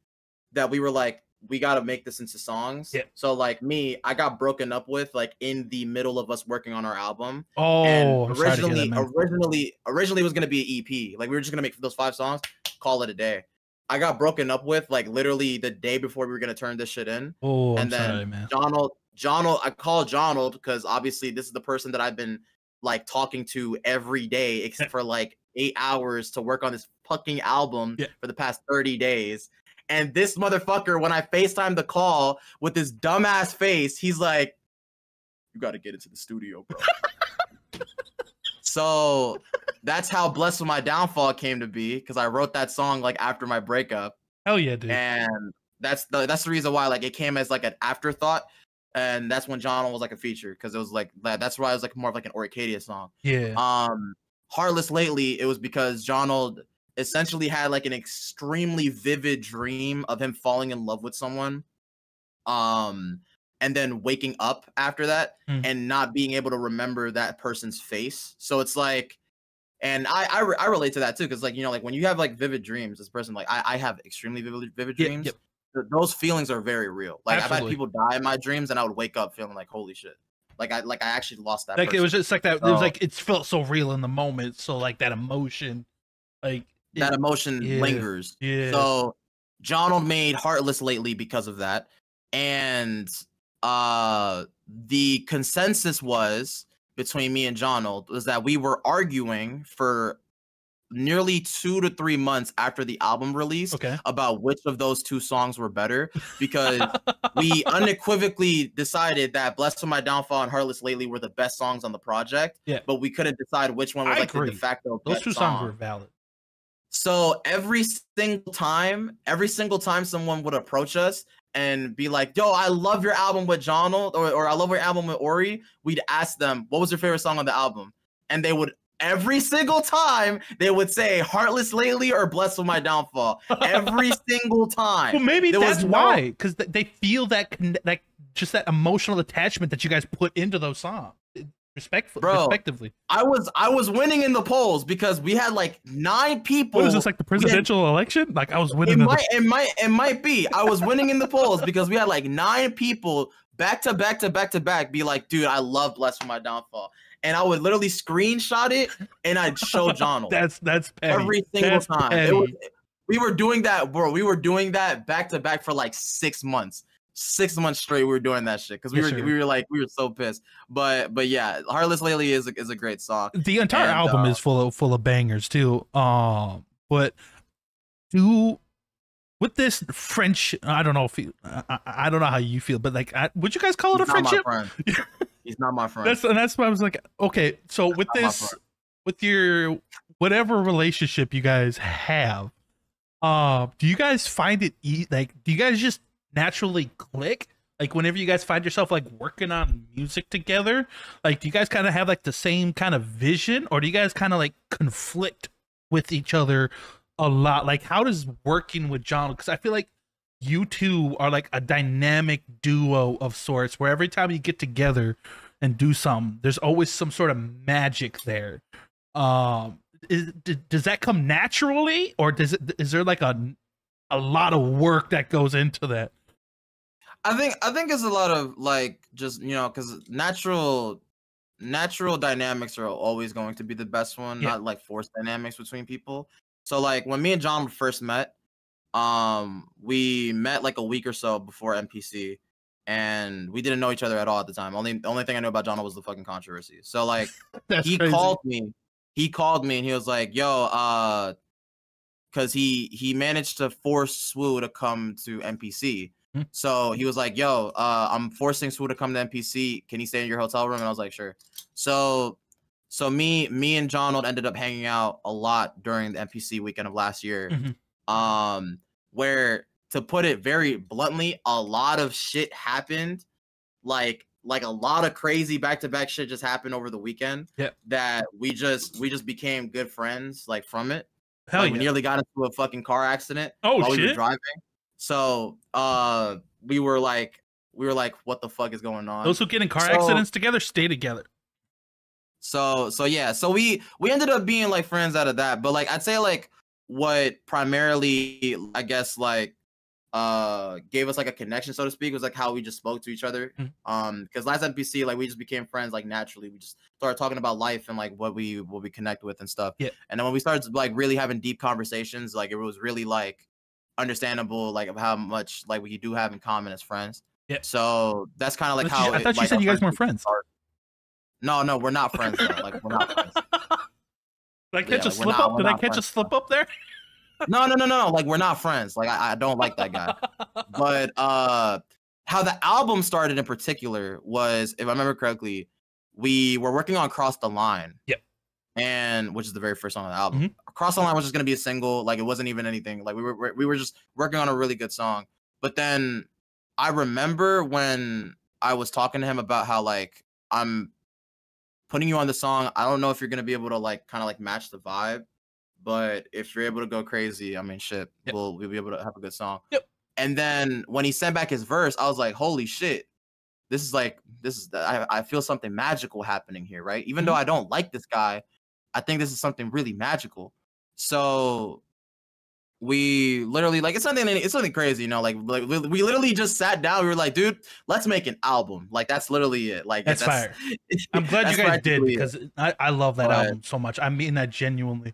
that we were like, we got to make this into songs. So like me, I got broken up with like in the middle of us working on our album. And originally it was gonna be an EP. Like we were just gonna make those 5 songs, call it a day. I got broken up with like literally the day before we were gonna turn this shit in. And then Jonald, I called Jonald because obviously this is the person that I've been like talking to every day except for like 8 hours to work on this fucking album for the past 30 days. And this motherfucker, when I FaceTime the call with this dumbass face, he's like, you got to get into the studio, bro. So that's how Blessed with My Downfall came to be, because I wrote that song like after my breakup. Hell yeah, dude. And that's the reason why like it came as like an afterthought. And that's when Jonald was like a feature, because it was like that's why it was like more of like an Oricadia song. Yeah. Heartless Lately, it was because Jonald essentially had like an extremely vivid dream of him falling in love with someone, and then waking up after that and not being able to remember that person's face. So it's like, and I relate to that too, because like, you know, like when you have like vivid dreams, this person, like I have extremely vivid dreams. Those feelings are very real. Like I've had people die in my dreams and I would wake up feeling like, holy shit. Like I actually lost that like person. It was just like that. So, it was like it felt so real in the moment. So like that emotion, like that emotion lingers. So Jonald made Heartless Lately because of that. And the consensus was between me and Jonald was that we were arguing for nearly 2 to 3 months after the album release about which of those 2 songs were better, because we unequivocally decided that Blessed with My Downfall and Heartless Lately were the best songs on the project, but we couldn't decide which one was like the de facto those 2 song. songs were valid. So every single time someone would approach us and be like, yo, I love your album with Jonald, or I love your album with Ori, we'd ask them, what was your favorite song on the album? And they would, every single time, they would say Heartless Lately or Blessed with My Downfall. Every single time. Well, maybe There that's was why, because they feel that just that emotional attachment that you guys put into those songs. Respectively. I was winning in the polls because we had like 9 people. What was this, like the presidential election? Like I was winning. It might be. I was winning in the polls because we had like 9 people back to back be like, dude, I love Blessed with My Downfall. And I would literally screenshot it and I'd show Jonald. That's petty. Every single time. We were doing that, bro. We were doing that back to back for like 6 months. 6 months straight we were doing that shit because we were so pissed. But yeah, Heartless Lately is a great song. The entire album is full of bangers too. But with this French, I don't know if I don't know how you feel, but like, would you guys call it a friendship? He's not my friend. That's why I was like, okay, so with this, with your whatever relationship you guys have, do you guys find it like, do you guys just naturally click? Like whenever you guys find yourself like working on music together, like do you guys kind of have like the same kind of vision, or do you guys kind of like conflict with each other a lot? Like how does working with John, because I feel like you two are like a dynamic duo of sorts where every time you get together and do something, there's always some sort of magic there. Does that come naturally, or is there like a lot of work that goes into that? I think it's a lot of like, just, you know, because natural dynamics are always going to be the best one, not like forced dynamics between people. So like when me and John first met, we met like a week or so before NPC, and we didn't know each other at all at the time. The only thing I knew about John was the fucking controversy. So like he called me and he was like, yo, because he managed to force Swoo to come to NPC. So he was like, yo, I'm forcing Swoo to come to NPC. Can he stay in your hotel room? And I was like, sure. So me and Jonald ended up hanging out a lot during the NPC weekend of last year. Where, to put it very bluntly, a lot of shit happened. Like a lot of crazy back-to-back shit just happened over the weekend. That we just became good friends like from it. Hell like, yeah. We nearly got into a fucking car accident while we were driving. So we were like, what the fuck is going on? Those who get in car accidents together stay together. So yeah, so we ended up being like friends out of that. But like I'd say like what primarily, I guess, like gave us like a connection, so to speak, was like how we just spoke to each other. Because last NPC, like we just became friends like naturally. We just started talking about life and like what we connect with and stuff. And then when we started like really having deep conversations, like it was really like understandable like of how much like we do have in common as friends. So that's kind of like how I thought you said you guys weren't friends. No, we're not friends though. Like we're not friends. Did I catch a slip up? Did I catch a slip up there? No. Like we're not friends. Like I don't like that guy. But how the album started in particular was, if I remember correctly, we were working on Cross the Line. And which is the very first song on the album. Cross the Line was just gonna be a single. Like it wasn't even anything. Like we were just working on a really good song. But then I remember when I was talking to him about how like I'm putting you on the song. I don't know if you're gonna be able to like kind of like match the vibe, but if you're able to go crazy, I mean, shit, we'll be able to have a good song. And then when he sent back his verse, I was like, holy shit, I feel something magical happening here, right? Even though I don't like this guy, I think this is something really magical. So we literally, like, it's something crazy, you know, like we literally just sat down. We were like, dude, let's make an album. Like that's literally it. Like that's fire. I'm glad you guys did, because I love that album so much. I mean that genuinely,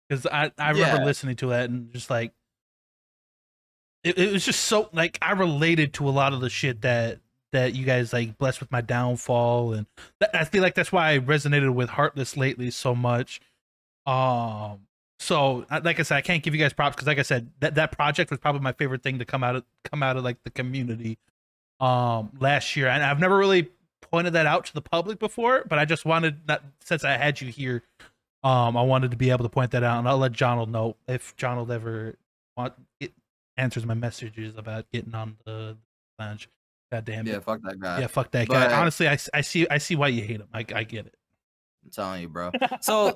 because I remember listening to it and just like it was just so like I related to a lot of the shit that you guys like Blessed with My Downfall, and I feel like that's why I resonated with Heartless Lately so much. So like I said, I can't give you guys props because like I said, that project was probably my favorite thing to come out of like the community last year, and I've never really pointed that out to the public before, but I just wanted that, since I had you here, I wanted to be able to point that out, and I'll let Jonald know if Jonald ever answers my messages about getting on the lounge. God damn it. Yeah, fuck that guy. Yeah, fuck that But- guy. Honestly, I see why you hate him. I get it. I'm telling you, bro. So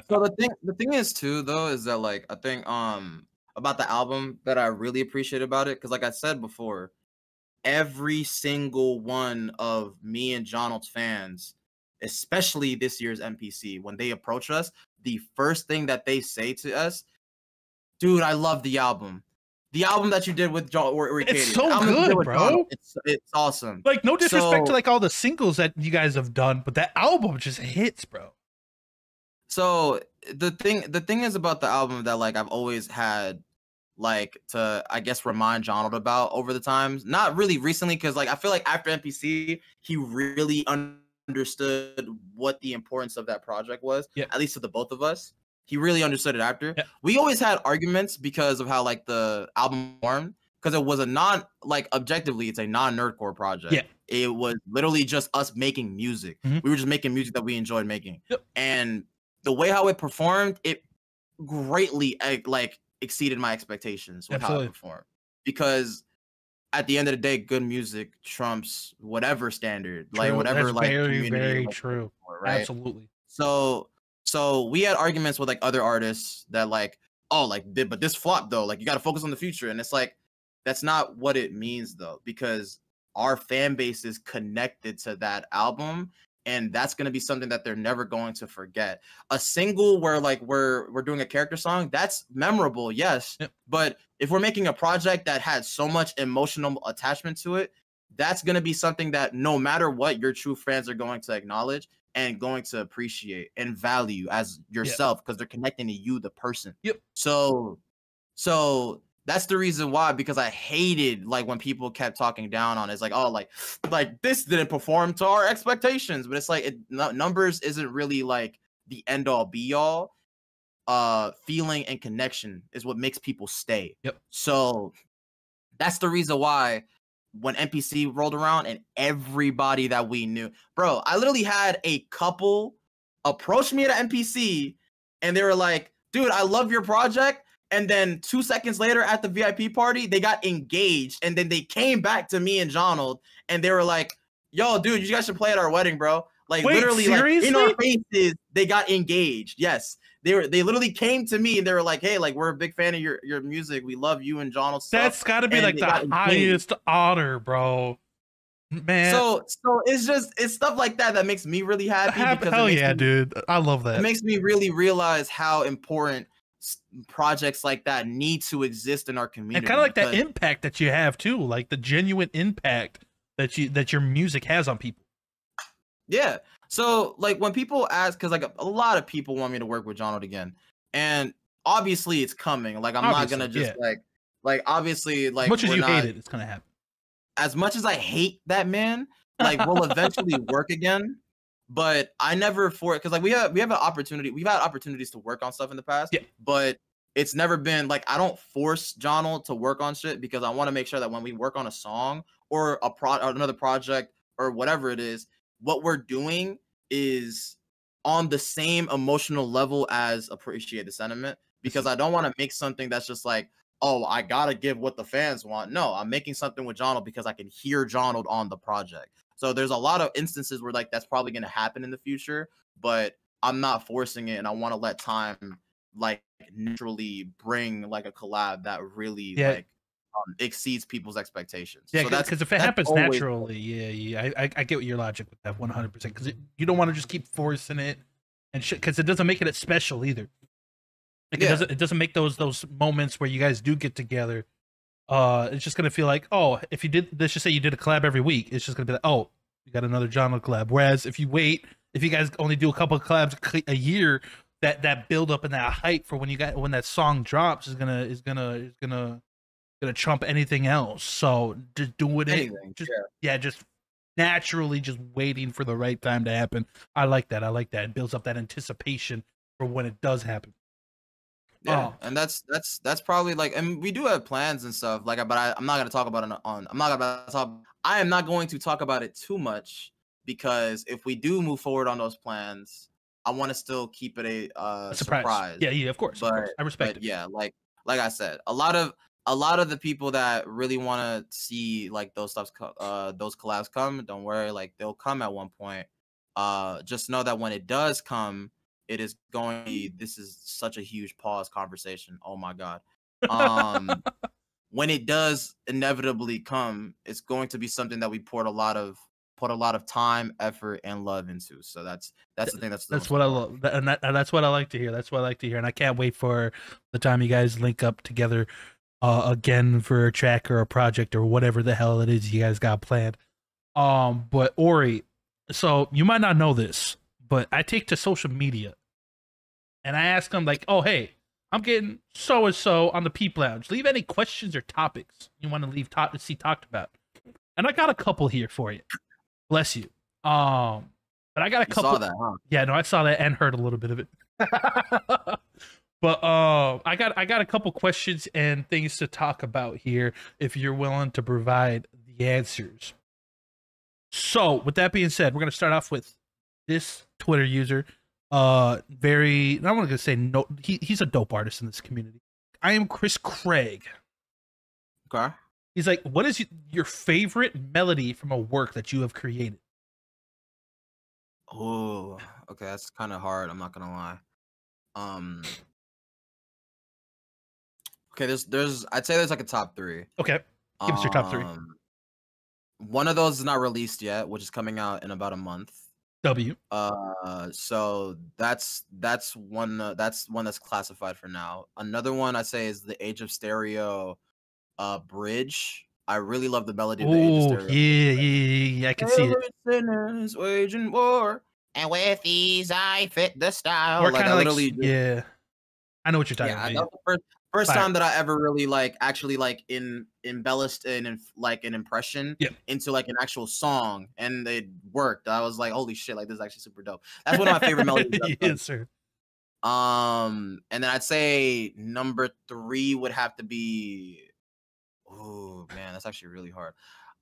the thing is too though is that like I think about the album that I really appreciate about it, because like I said before, every single one of me and Jonald's fans, especially this year's NPC, when they approach us, the first thing that they say to us, dude, I love the album. The album that you did with Oricadia. It's so the album you did good, with bro. Jonald, it's awesome. Like, no disrespect to So- like all the singles that you guys have done, but that album just hits, bro. So the thing is about the album that like I've always had like to I guess remind Jonald about over the times. Not really recently, because like I feel like after NPC he really understood what the importance of that project was. Yeah. At least to the both of us. He really understood it after. Yeah. We always had arguments because of how like the album formed, because it was a non like objectively it's a non-nerdcore project. Yeah. It was literally just us making music. Mhm. We were just making music that we enjoyed making. Yep. And the way how it performed, it greatly like exceeded my expectations with how Absolutely. it performed. Because at the end of the day, good music trumps whatever standard, like True. whatever That's like very, community very like, true. for, right? Absolutely. So we had arguments with like other artists that like, oh, like but this flopped though. Like you got to focus on the future, and it's like that's not what it means though, because our fan base is connected to that album, and that's gonna be something that they're never going to forget. A single where like we're doing a character song, that's memorable, yes. Yep. But if we're making a project that had so much emotional attachment to it, that's gonna be something that no matter what, your true fans are going to acknowledge and going to appreciate and value as yourself, because they're connecting to you, the person. Yep. So that's the reason why, because I hated like when people kept talking down on it. It's like, oh, like this didn't perform to our expectations, but it's like numbers isn't really like the end all be all. Feeling and connection is what makes people stay. Yep. So that's the reason why when NPC rolled around and everybody that we knew, bro, I literally had a couple approach me at an NPC and they were like, dude, I love your project. And then 2 seconds later at the VIP party, they got engaged. And then they came back to me and Jonald and they were like, yo, dude, you guys should play at our wedding, bro. Like Wait, literally like in seriously? our faces, they got engaged. Yes. They literally came to me and they were like, hey, like we're a big fan of your music. We love you and Jonald's stuff. That's got to be and like they got the engaged. highest honor, bro. Man. So it's stuff like that that makes me really happy. Because hell it makes yeah, me, dude. I love that. It makes me really realize how important projects like that need to exist in our community. And kind of like that because- impact that you have too, like the genuine impact that your music has on people. Yeah. So like when people ask, because like a lot of people want me to work with Jonald again, and obviously it's coming. Like I'm Obviously, not gonna just yeah. like obviously like As much as we're you not- hate it, it's gonna happen. as much as I hate that man, like we'll eventually work again. But I never because like we have an opportunity. We've had opportunities to work on stuff in the past. Yeah. But it's never been like I don't force Jonald to work on shit, because I want to make sure that when we work on a song or or another project or whatever it is, what we're doing is on the same emotional level as appreciate the sentiment. Because I don't want to make something that's just like, oh, I gotta give what the fans want. No, I'm making something with Jonald because I can hear Jonald on the project. So there's a lot of instances where like that's probably gonna happen in the future, but I'm not forcing it, and I want to let time like naturally bring like a collab that really like exceeds people's expectations. Yeah, so that's because if it that's happens always- naturally, yeah, I get your logic with that 100%. Because you don't want to just keep forcing it and shit, because it doesn't make it special either. Like Yeah. it doesn't make those moments where you guys do get together. It's just gonna feel like, oh, if you did, let's just say you did a collab every week, it's just gonna be like, oh, you got another Jonald collab. Whereas if you wait, if you guys only do a couple of collabs a year, that build up and that hype for when that song drops is gonna trump anything else. So just doing Anything, it, yeah. just naturally, just waiting for the right time to happen. I like that. It builds up that anticipation for when it does happen. Yeah, Oh. and that's probably like, and we do have plans and stuff like, but I'm not gonna talk about it I am not going to talk about it too much, because if we do move forward on those plans, I want to still keep it a surprise. Yeah, of course. But I respect it. yeah, like I said, a lot of a lot of the people that really want to see like those collabs come, don't worry, like they'll come at one point. Just know that when it does come, it is going to be, this is such a huge pause conversation. Oh my god. When it does inevitably come, it's going to be something that we put a lot of time, effort, and love into. So that's the thing. That's what I love, and that's what I like to hear. That's what I like to hear, and I can't wait for the time you guys link up together again for a track or a project or whatever the hell it is you guys got planned. But Ori, so you might not know this, but I take to social media, and I ask them like, "Oh, hey, I'm getting so and so on the Peep Lounge. Leave any questions or topics you want to leave to see talked about." And I got a couple here for you. Bless you. But I got a couple. You saw that, huh? Yeah, no, I saw that and heard a little bit of it. But I got a couple questions and things to talk about here if you're willing to provide the answers. So, with that being said, we're gonna start off with this Twitter user. Very, I'm not gonna say no. He's a dope artist in this community. I am Chris Craig. Okay. He's like, what is your favorite melody from a work that you have created? Oh, okay, that's kind of hard. I'm not gonna lie. Okay, I'd say there's like a top 3. Okay, give us your top 3. One of those is not released yet, which is coming out in about a month. W. So that's one that's classified for now. Another one I say is the Age of Stereo bridge. I really love the melody of the Age of Stereo. Yeah, I can see it. Sinners waging war, and with these I fit the style. Or kind of like, yeah, I know what you're talking about. That was the first time that I ever really actually embellished an impression into like an actual song, and it worked. I was like, holy shit, like this is actually super dope. That's one of my favorite melodies. Yes, sir. And then I'd say number 3 would have to be, oh man, that's actually really hard.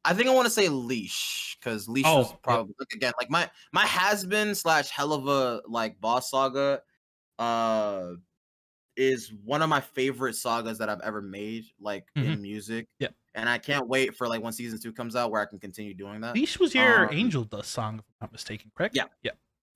I think I want to say Leash, because Leash was probably again like my has-been / hell of a like boss saga is one of my favorite sagas that I've ever made, like in music. Yeah. And I can't wait for like when season 2 comes out where I can continue doing that. Leash was your Angel Dust song, if I'm not mistaken, correct?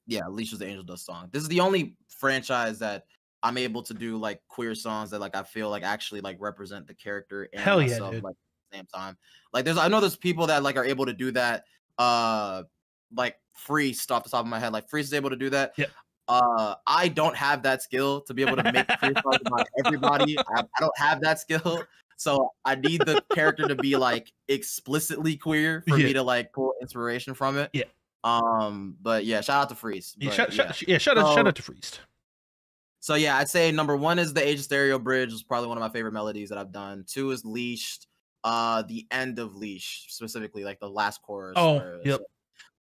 Yeah, Leash was the Angel Dust song. This is the only franchise that I'm able to do like queer songs that like I feel like actually like represent the character and myself dude. like at the same time. Like I know there's people that like are able to do that. Like Freeze off the top of my head, like Freeze is able to do that. Yeah. I don't have that skill to be able to make queer songs about everybody. I don't have that skill. So I need the character to be like explicitly queer for me to like pull inspiration from it. Yeah. But yeah, shout out to Freeze. Shout out to Freeze. So yeah, I'd say number 1 is the Age of Stereo bridge, is probably one of my favorite melodies that I've done. 2 is Leashed. The end of Leash, specifically like the last chorus. Oh, yep.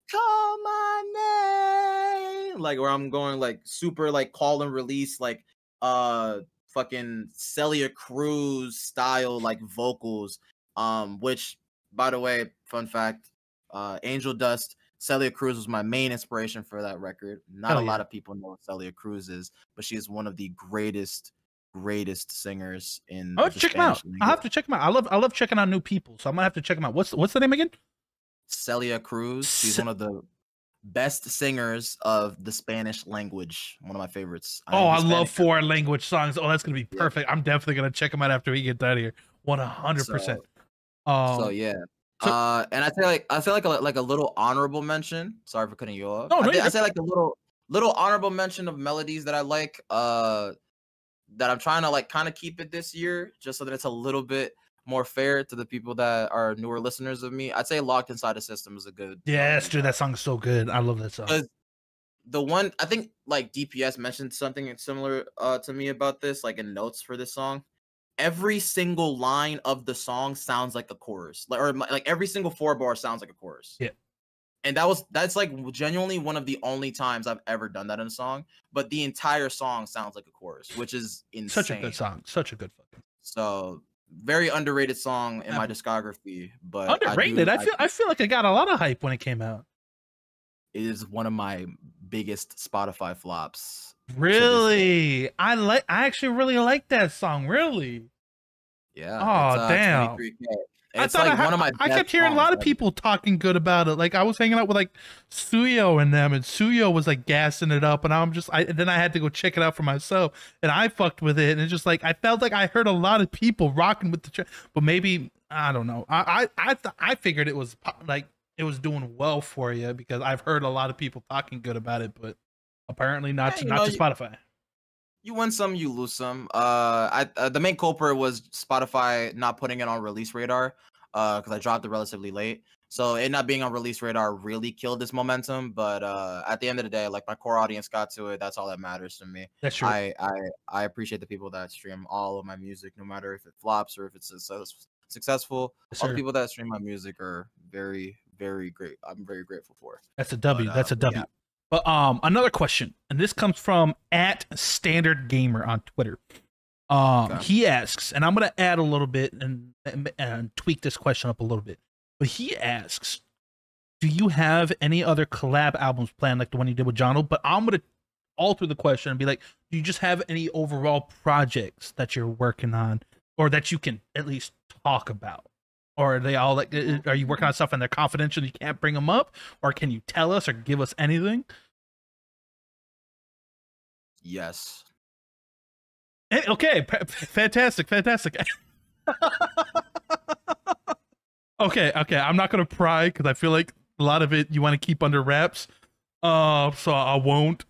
Call my name, like where I'm going like super like call and release like fucking Celia Cruz style like vocals, which by the way, fun fact, Angel Dust, Celia Cruz was my main inspiration for that record. Not a lot of people know what Celia Cruz is, but she is one of the greatest singers in I'll have to check them out. I'll have to check them out. I love checking out new people, so I'm gonna have to check them out. What's the name again? Celia Cruz. She's one of the best singers of the Spanish language. One of my favorites. I love foreign language songs. Oh, that's gonna be perfect. I'm definitely gonna check them out after we get done here. 100%. So yeah. And I feel like a little honorable mention. Sorry for cutting you off. I say like a little honorable mention of melodies that I like. That I'm trying to like kind of keep it this year, just so that it's a little bit more fair to the people that are newer listeners of me. I'd say Locked Inside a System is a good. Yes, dude, that song's so good. I love that song. The one, I think like DPS mentioned something similar to me about this, like in notes for this song. Every single line of the song sounds like a chorus, like every single 4-bar sounds like a chorus. Yeah. And that's like genuinely one of the only times I've ever done that in a song. But the entire song sounds like a chorus, which is insane. Such a good song. Such a good fucking. So very underrated song in my discography. But underrated. I feel like it got a lot of hype when it came out. It is one of my biggest Spotify flops. Really? I actually really like that song. Really? Yeah, it's Oh, damn. 23K. I It's thought like one of my I best kept hearing a songs lot of ever. people talking good about it. Like I was hanging out with like Suyo and them, and Suyo was like gassing it up, and then I had to go check it out for myself, and I fucked with it, and it's just like I felt like I heard a lot of people rocking with but maybe I don't know. I figured it was like it was doing well for you because I've heard a lot of people talking good about it, but apparently not Yeah, to you know, Spotify. you win some, you lose some. The main culprit was Spotify not putting it on release radar, because I dropped it relatively late. So it not being on release radar really killed this momentum. But at the end of the day, like my core audience got to it. That's all that matters to me. That's true. I appreciate the people that stream all of my music, no matter if it flops or if it's successful. Yes, All the sir. people that stream my music are very, very great. I'm very grateful for. That's a W. But, That's a but W. yeah. But another question, and this comes from @standardgamer on Twitter. Okay. He asks, and I'm gonna add a little bit and tweak this question up a little bit. But he asks, do you have any other collab albums planned like the one you did with Jono? But I'm gonna alter the question and be like, do you just have any overall projects that you're working on, or that you can at least talk about? Or are they all like, are you working on stuff and they're confidential, you can't bring them up? Or can you tell us or give us anything? Yes. Okay, fantastic. Okay, I'm not gonna pry because I feel like a lot of it you want to keep under wraps. So I won't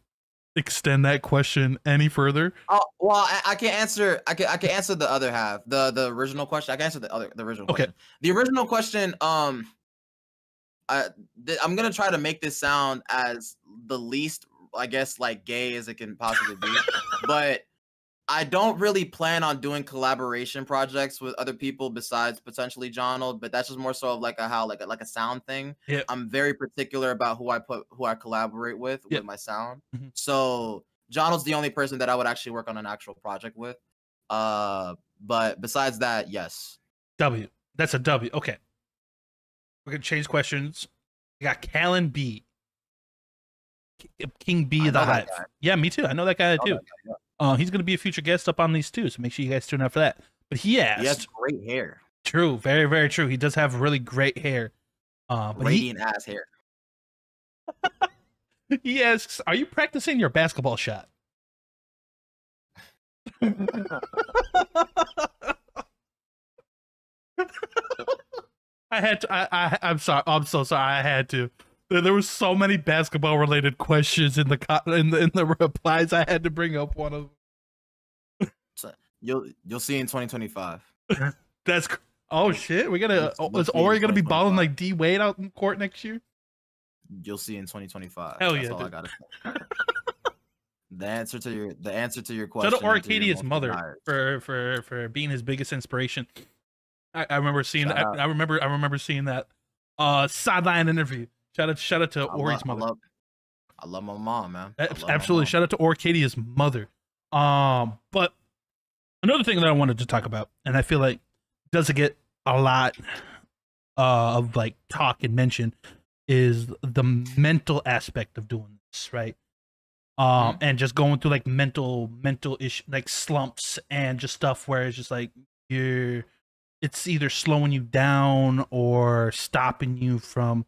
extend that question any further. Oh well, I can answer. I can answer the other half. The original question. I can answer the original Okay. question. The original question. I'm gonna try to make this sound as the least, I guess, like gay as it can possibly be, but I don't really plan on doing collaboration projects with other people besides potentially Jonald, but that's just more so of like a sound thing. Yeah. I'm very particular about who I collaborate with Yep. my sound. Mhm. So Jonald's the only person that I would actually work on an actual project with. But besides that, yes. W. That's a W. Okay. We're gonna change questions. We got Callan B. King B I of the know that Hive. guy. Yeah, me too. I know that guy I too. know that guy, yeah. He's gonna be a future guest up on these too, so make sure you guys tune out for that. But he asked, He has great hair. true, very, very true. He does have really great hair. But Radiant ass hair. he asks, are you practicing your basketball shot? I had to. I'm sorry. I'm so sorry. I had to. There were so many basketball related questions in the replies. I had to bring up one of them. So you'll see in 2025. That's oh shit. We gotta. You'll Is see in Ori gonna be balling 2025. like D Wade out in court next year? You'll see in 2025. Hell That's yeah, all I dude. gotta say. The answer to your Shout question. out and to your Oricadia's multiple mother desires. for being his biggest inspiration. I remember seeing. Shout out. I remember seeing that sideline interview. Shout out to Ori's mother. I love my mom, man. I love my Absolutely. mom. Shout out to Orcadia's mother. But another thing that I wanted to talk about, and I feel like doesn't get a lot of like talk and mention, is the mental aspect of doing this, right? And just going through like mental issue, like slumps and just stuff where it's just like it's either slowing you down or stopping you from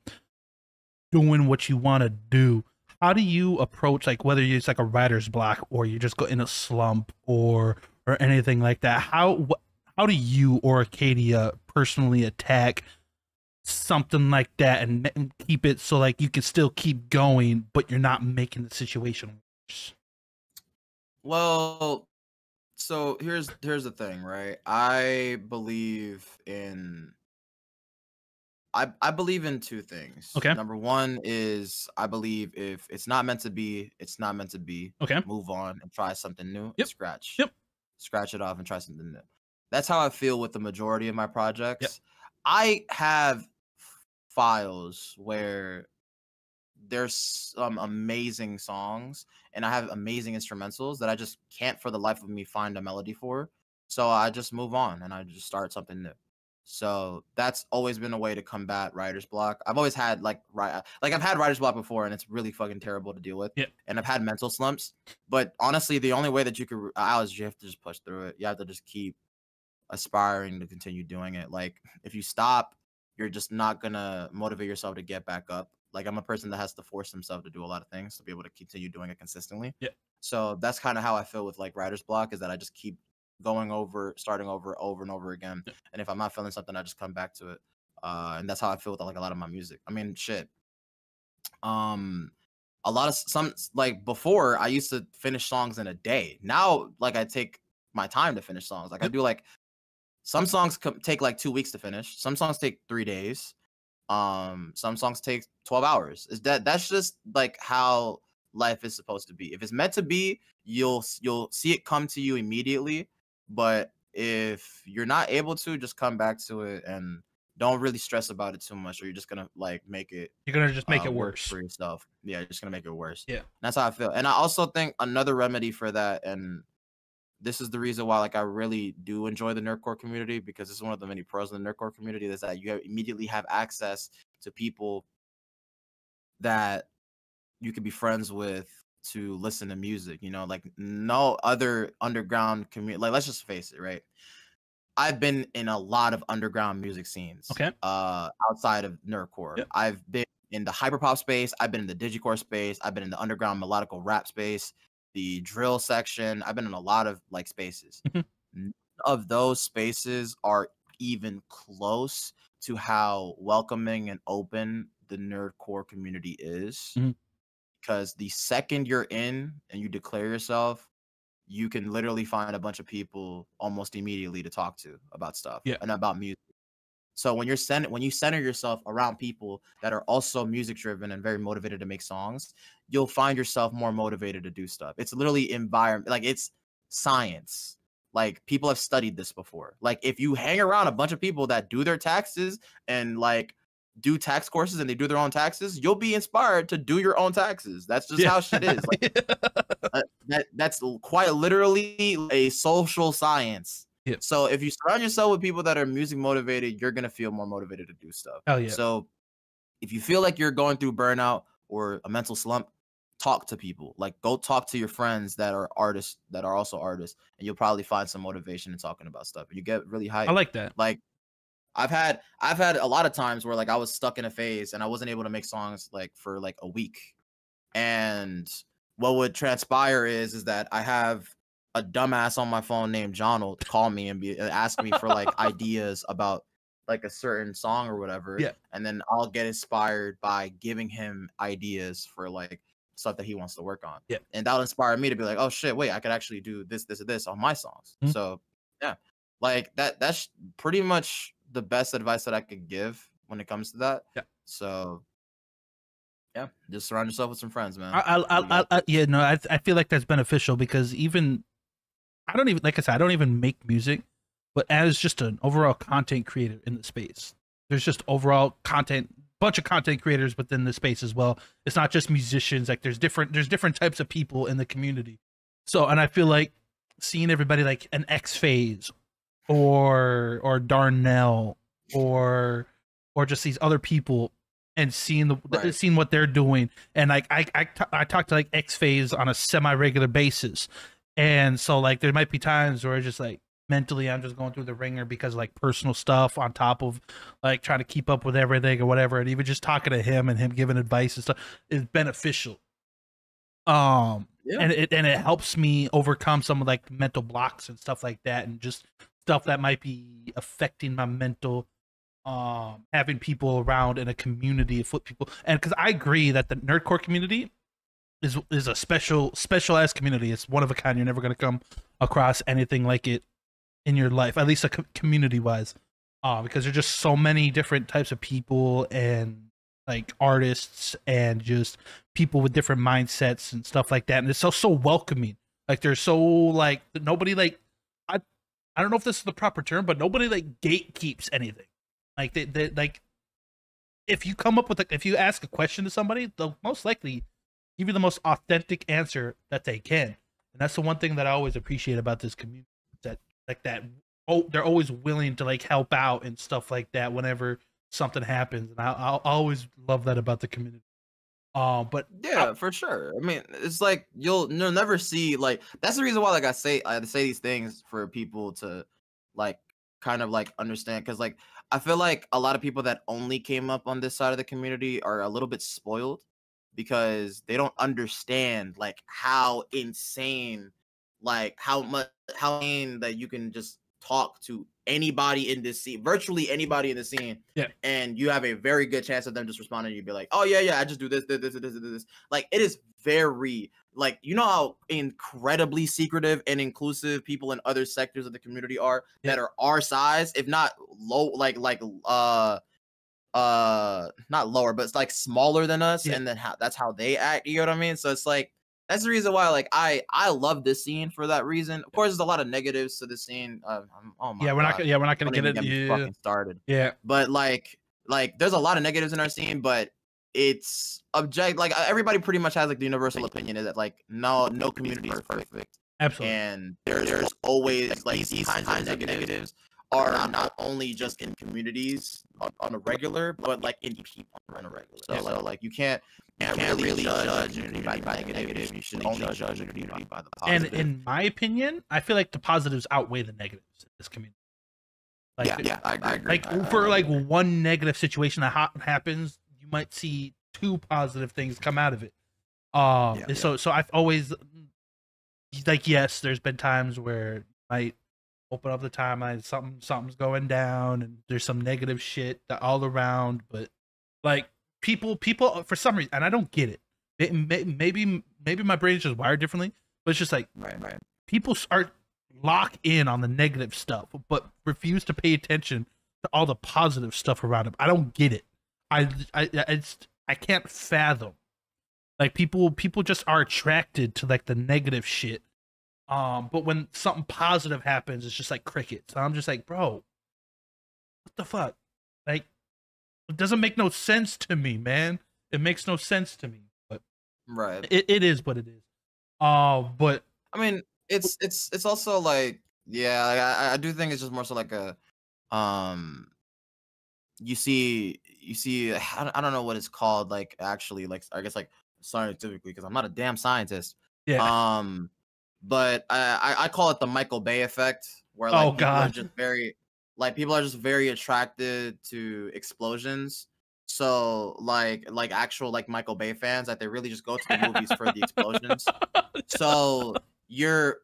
doing what you want to do. How do you approach, like, whether it's like a writer's block or you just go in a slump or anything like that? How do you or Arcadia personally attack something like that and keep it so like you can still keep going, but you're not making the situation worse? Well, so here's the thing, right? I believe in two things. Okay. Number one is I believe if it's not meant to be, it's not meant to be. Okay. Move on and try something new. Yep. Scratch it off and try something new. That's how I feel with the majority of my projects. Yep. I have files where there's some amazing songs and I have amazing instrumentals that I just can't for the life of me find a melody for. So I just move on and I just start something new. So that's always been a way to combat writer's block. I've always had I've had writer's block before and it's really fucking terrible to deal with. Yeah. And I've had mental slumps. But honestly, the only way that you could out is you have to just push through it. You have to just keep aspiring to continue doing it. Like if you stop, you're just not gonna motivate yourself to get back up. Like I'm a person that has to force himself to do a lot of things to be able to continue doing it consistently. Yeah. So that's kind of how I feel with like writer's block, is that I just keep starting over and over again. Yeah. And if I'm not feeling something, I just come back to it. And that's how I feel with like a lot of my music. I mean, shit. A lot of some, like before I used to finish songs in a day. Now like I take my time to finish songs. Like I do like some songs take like 2 weeks to finish. Some songs take 3 days. Some songs take 12 hours. That's just like how life is supposed to be. If it's meant to be, you'll see it come to you immediately. But if you're not able to, just come back to it and don't really stress about it too much, or you're just gonna like make it. You're gonna just make it work worse for yourself. Yeah, you're just gonna make it worse. Yeah. That's how I feel. And I also think another remedy for that, and this is the reason why like I really do enjoy the nerdcore community, because it's one of the many pros in the nerdcore community, is that you immediately have access to people that you could be friends with to listen to music. You know, like no other underground community. Like let's just face it, right? I've been in a lot of underground music scenes. Okay. Outside of nerdcore. Yep. I've been in the hyperpop space. I've been in the digicore space. I've been in the underground melodical rap space, the drill section. I've been in a lot of like spaces. None of those spaces are even close to how welcoming and open the nerdcore community is. Because the second you're in and you declare yourself, you can literally find a bunch of people almost immediately to talk to about stuff and about music. So when you center yourself around people that are also music driven and very motivated to make songs, you'll find yourself more motivated to do stuff. It's literally environment, like it's science. Like people have studied this before. Like if you hang around a bunch of people that do their taxes and like do tax courses and they do their own taxes, you'll be inspired to do your own taxes. That's just how shit is. Like, that's quite literally a social science. So if you surround yourself with people that are music motivated, you're gonna feel more motivated to do stuff. Hell yeah. So if you feel like you're going through burnout or a mental slump, talk to people. Like go talk to your friends that are artists, that are also artists, and you'll probably find some motivation in talking about stuff. And you get really hyped. I like that. Like I've had a lot of times where like I was stuck in a phase and I wasn't able to make songs like for like a week. And what would transpire is that I have a dumbass on my phone named Jonald call me and ask me for like ideas about like a certain song or whatever. Yeah. And then I'll get inspired by giving him ideas for like stuff that he wants to work on. Yeah. And that'll inspire me to be like, oh shit, wait, I could actually do this, this, and this on my songs. So yeah, like that's pretty much the best advice that I could give when it comes to that. Yeah. So yeah, just surround yourself with some friends, man. I feel like that's beneficial, because even I don't even, like I said, I don't even make music, but as just an overall content creator in the space, there's just overall bunch of content creators within the space as well. It's not just musicians. Like there's different types of people in the community. So, and I feel like seeing everybody like an X Phase or Darnell or just these other people, and seeing seeing what they're doing, and like I talk to like X Phase on a semi-regular basis, and so like there might be times where it's just like mentally I'm just going through the ringer because like personal stuff on top of like trying to keep up with everything or whatever, and even just talking to him and him giving advice and stuff is beneficial. And it helps me overcome some of like mental blocks and stuff like that, and just stuff that might be affecting my mental. Having people around in a community of people, and because I agree that the nerdcore community is a special ass community. It's one of a kind. You're never going to come across anything like it in your life, at least community wise, because there's just so many different types of people and like artists and just people with different mindsets and stuff like that. And it's so welcoming. Like they're so like nobody like I don't know if this is the proper term, but nobody like gatekeeps anything. Like they like, if you come up with if you ask a question to somebody, they'll most likely give you the most authentic answer that they can. And that's the one thing that I always appreciate about this community, that like that they're always willing to like help out and stuff like that whenever something happens. And I'll always love that about the community. But yeah, for sure. I mean, it's like you'll never see, like that's the reason why like I say these things for people to like kind of like understand, because like I feel like a lot of people that only came up on this side of the community are a little bit spoiled because they don't understand like how insane, like how insane that you can just talk to anybody in this scene, virtually anybody in the scene, Yeah. and you have a very good chance of them just responding. You'd be like, oh yeah, I just do this. Like it is very, like, you know how incredibly secretive and inclusive people in other sectors of the community are that are our size, if not low, like not lower, but it's like smaller than us, and then that's how they act. You know what I mean? So it's like that's the reason why, like, I love this scene for that reason. Of course, there's a lot of negatives to the scene. Oh my we're God. not gonna Don't get even it. me fucking started. Yeah, But like there's a lot of negatives in our scene, but it's like everybody pretty much has like the universal opinion is that like no community is perfect. absolutely. And there's always like these kinds of negatives are not only just in communities on a regular, but like in people on a regular. So like you can't really judge a community by negative. You should only judge a community by the And positive. in my opinion, I feel like the positives outweigh the negatives in this community. Like, yeah, I agree. Like for like one negative situation that happens, you might see two positive things come out of it. So I've always like, yes, there's been times where you might open up the timeline, something's going down, and there's some negative shit all around. But like people for some reason, and I don't get it. Maybe my brain is just wired differently, but it's just like people start lock in on the negative stuff, but refuse to pay attention to all the positive stuff around them. I don't get it. I can't fathom. Like people just are attracted to like the negative shit. But when something positive happens, it's just like crickets. So I'm just like, bro, what the fuck? Like, it doesn't make no sense to me, man. It makes no sense to me. But it is what it is. But I mean, it's also like, yeah, like, I do think it's just more so like a you see I don't know what it's called, like, actually, like, I guess like scientifically, because I'm not a damn scientist. But I call it the Michael Bay effect, where like people are just very attracted to explosions. So like actual like Michael Bay fans, like they really just go to the movies for the explosions. So you're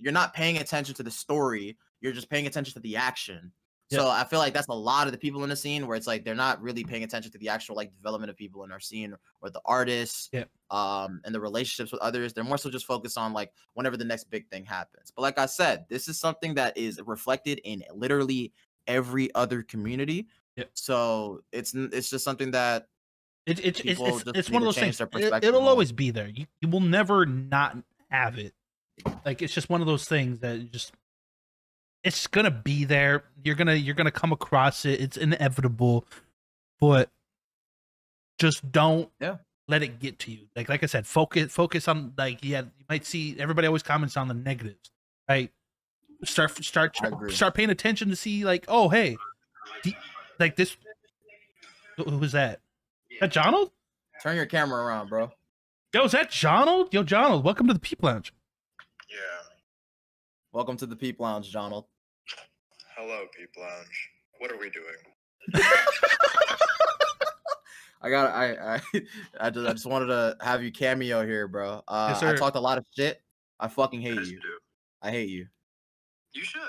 not paying attention to the story, you're just paying attention to the action. So I feel like that's a lot of the people in the scene, where it's like they're not really paying attention to the actual like development of people in our scene, or the artists, and the relationships with others. They're more so just focused on like whenever the next big thing happens. But like I said, this is something that is reflected in literally every other community. So it's just something that it's one of those things. It'll always be there. You will never not have it. Like, it's just one of those things that just, it's gonna be there. You're gonna come across it. It's inevitable, but just don't let it get to you. Like I said, focus on, like, you might see everybody always comments on the negatives, right? Start paying attention to see, like, oh hey, like this. Who's that? Is that Jonald? Turn your camera around, bro. Yo, is that Jonald? Yo, Jonald, welcome to the Peep Lounge. Yeah. Welcome to the Peep Lounge, Jonald. Hello, Peep Lounge. What are we doing? I just wanted to have you cameo here, bro. Yes, I sir. talked a lot of shit. I fucking hate Yes, you. you do. I hate you. You should.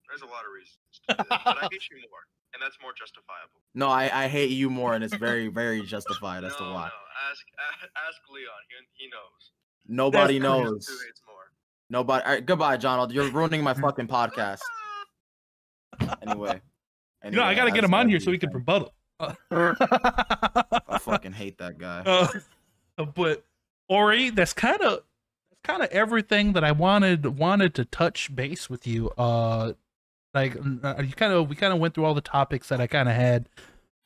There's a lot of reasons to do that, but I hate you more, and that's more justifiable. No, I hate you more, and it's very, very justified as to why. No. Ask Leon. He knows. Nobody That's knows. Who hates more? Nobody. All right, goodbye, Jonald. You're ruining my fucking podcast. Anyway, You know, I gotta get him on here so he can rebuttal. I fucking hate that guy. But Ori, that's kind of everything that I wanted to touch base with you. We kind of went through all the topics that I kind of had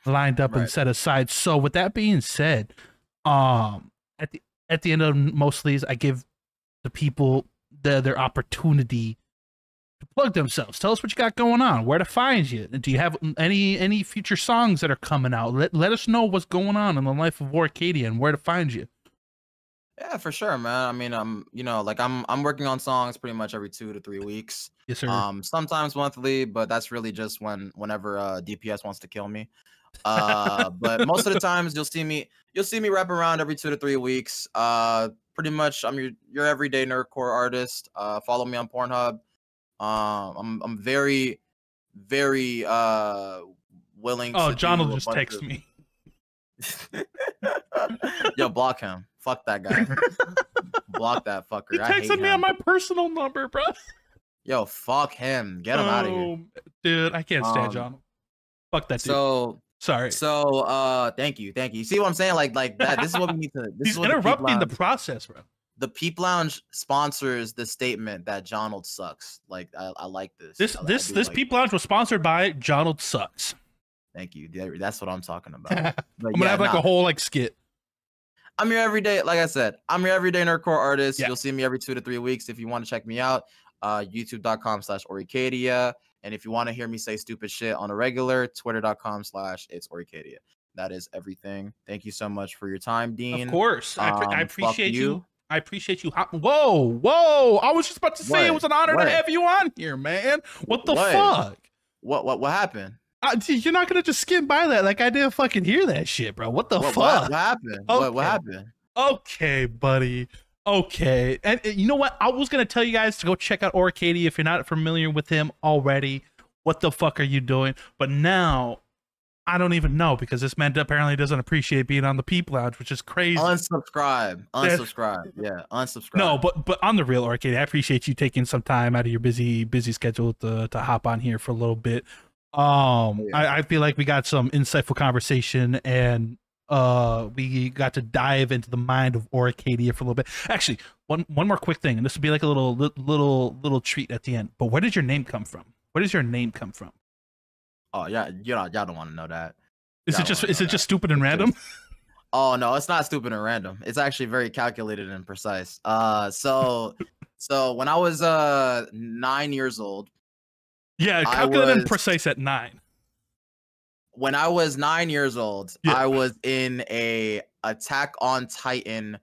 lined up and set aside. So with that being said, at the end of most of these, I give the people their opportunity to plug themselves. Tell us what you got going on, where to find you. Do you have any future songs that are coming out? Let us know what's going on in the life of Oricadia and where to find you. Yeah, Yeah, for sure, man. I mean, like I'm working on songs pretty much every 2 to 3 weeks. Yes, sir. Sometimes monthly, but that's really just whenever DPS wants to kill me. But most of the times you'll see me rap around every 2 to 3 weeks. Pretty much I'm your everyday nerdcore artist. Follow me on Pornhub. I'm very willing Oh, to John will do a just bunch text of me. Yo, block him. Fuck that guy. Block that fucker. He I hate texted me him. on my personal number, bro. Yo, fuck him. Get him out of here. Dude, I can't stand John. Fuck that dude. Sorry. Thank you. You see what I'm saying? Like that. This is what we need to. He's interrupting the process, bro. The Peep Lounge sponsors the statement that Jonald sucks. Like I like this. This Peep Lounge was sponsored by Jonald Sucks. Thank you. That's what I'm talking about. I'm gonna have like a whole like skit. I'm your everyday, like I said, I'm your everyday nerdcore artist. Yeah. You'll see me every 2 to 3 weeks. If you want to check me out, youtube.com/Oricadia. And if you want to hear me say stupid shit on a regular, twitter.com/it's Oricadia. That is everything. Thank you so much for your time, Dean. Of course. I appreciate you. I appreciate you. Whoa. I was just about to say it was an honor to have you on here, man. What the fuck? What happened? You're not gonna just skim by that like I didn't fucking hear that shit, bro. What the fuck? What happened? Okay. What happened? Okay, buddy. Okay. And you know what? I was going to tell you guys to go check out Oricadia if you're not familiar with him already. What the fuck are you doing? But now, I don't even know because this man apparently doesn't appreciate being on the Peep Lounge, which is crazy. Unsubscribe. Yeah, unsubscribe. No, but on the real, Oricadia, I appreciate you taking some time out of your busy schedule to hop on here for a little bit. I feel like we got some insightful conversation and we got to dive into the mind of Oricadia for a little bit. Actually, one more quick thing, and this would be like a little treat at the end. But where did your name come from? Where does your name come from? Oh yeah, y'all don't want to know that. Is it just stupid and random? Oh no, it's not stupid and random. It's actually very calculated and precise. So when I was 9 years old. Yeah, calculated and precise at 9. When I was 9 years old, yeah. I was in a Attack on Titan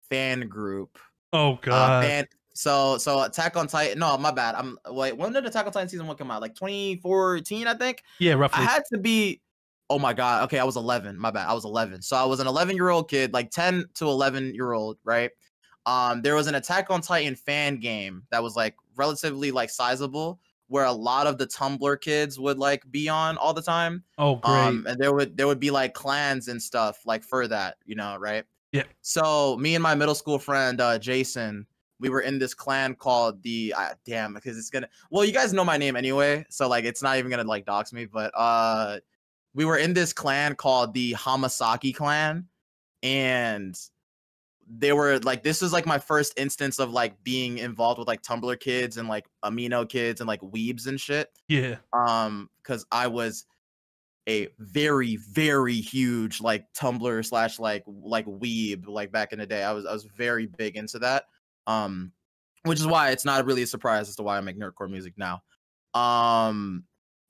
fan group. Oh god. So Attack on Titan. No, my bad. When did Attack on Titan season 1 come out? Like 2014, I think. Yeah, roughly. I had to be. Oh my god. Okay, I was 11. My bad. I was 11. So I was an 11-year-old kid, like 10 to 11-year-old, right? There was an Attack on Titan fan game that was like relatively like sizable, where a lot of the Tumblr kids would like be on all the time. Oh, great. And there would be like clans and stuff like for that, right? Yeah. So me and my middle school friend Jason, we were in this clan called the because it's gonna. Well, you guys know my name anyway, so like it's not even gonna like dox me. But we were in this clan called the Hamasaki clan, and they were like, this is like my first instance of like being involved with like Tumblr kids and like amino kids and like weebs and shit. Yeah. Because I was a very, very huge like Tumblr / like weeb like back in the day. I was very big into that. Which is why it's not really a surprise as to why I make nerdcore music now.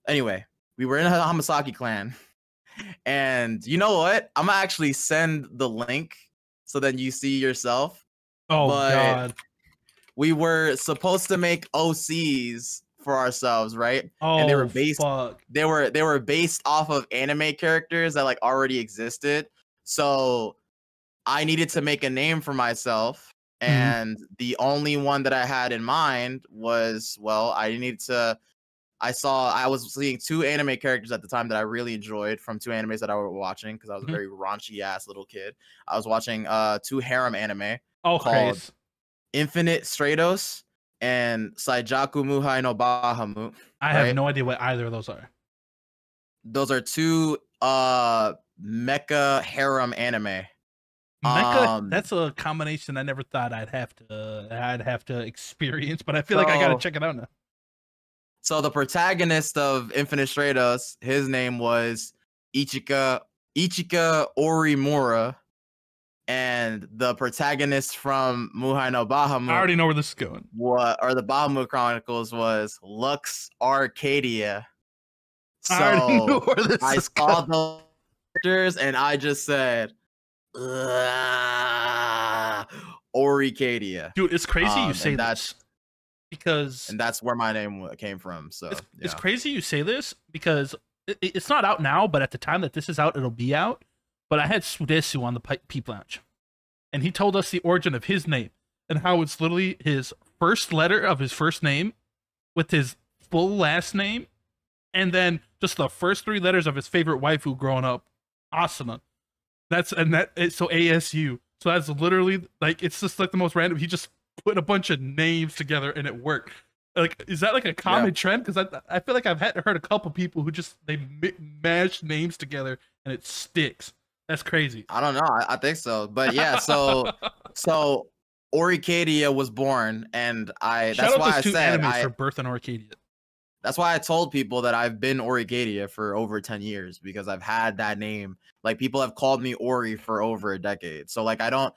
Anyway, we were in a Hamasaki clan, and you know what? I'm gonna actually send the link so then you see yourself. Oh god. We were supposed to make OCs for ourselves, right? Oh, and they were based fuck. they were based off of anime characters that like already existed. So I needed to make a name for myself, and the only one that I had in mind was, well, I was seeing 2 anime characters at the time that I really enjoyed from 2 animes that I was watching, because I was a very raunchy ass little kid. I was watching 2 harem anime called Infinite Stratos and Saijaku Muhai no Bahamut. I have no idea what either of those are. Those are 2 mecha harem anime. Mecha, that's a combination I never thought I'd have to experience, but I feel like I gotta check it out now. So the protagonist of Infinite Stratos, his name was Ichika Orimura, and the protagonist from Muhai no Bahamut, I already know where this is going. The Bahamut Chronicles, was Lux Arcadia. So I already know where this I is saw going. the pictures and I just said, Oricadia. Dude, it's crazy you say and this because that's where my name came from. So it's crazy you say this because it's not out now, but at the time that this is out, it'll be out. But I had Sudesu on the Peep Lounge, and he told us the origin of his name and how it's literally his first letter of his first name with his full last name, and then just the first 3 letters of his favorite waifu growing up, Asuna. So ASU. So that's literally like, it's just like the most random. He just put a bunch of names together and it worked. Like, is that like a common trend? Because I feel like I've heard a couple people who just they mash names together and it sticks. That's crazy. I don't know. I think so. But yeah, so Oricadia was born, and Shout out those 2 animes for birth in Oricadia. That's why I told people that I've been Oricadia for over 10 years, because I've had that name. Like, people have called me Ori for over a decade. So like, I don't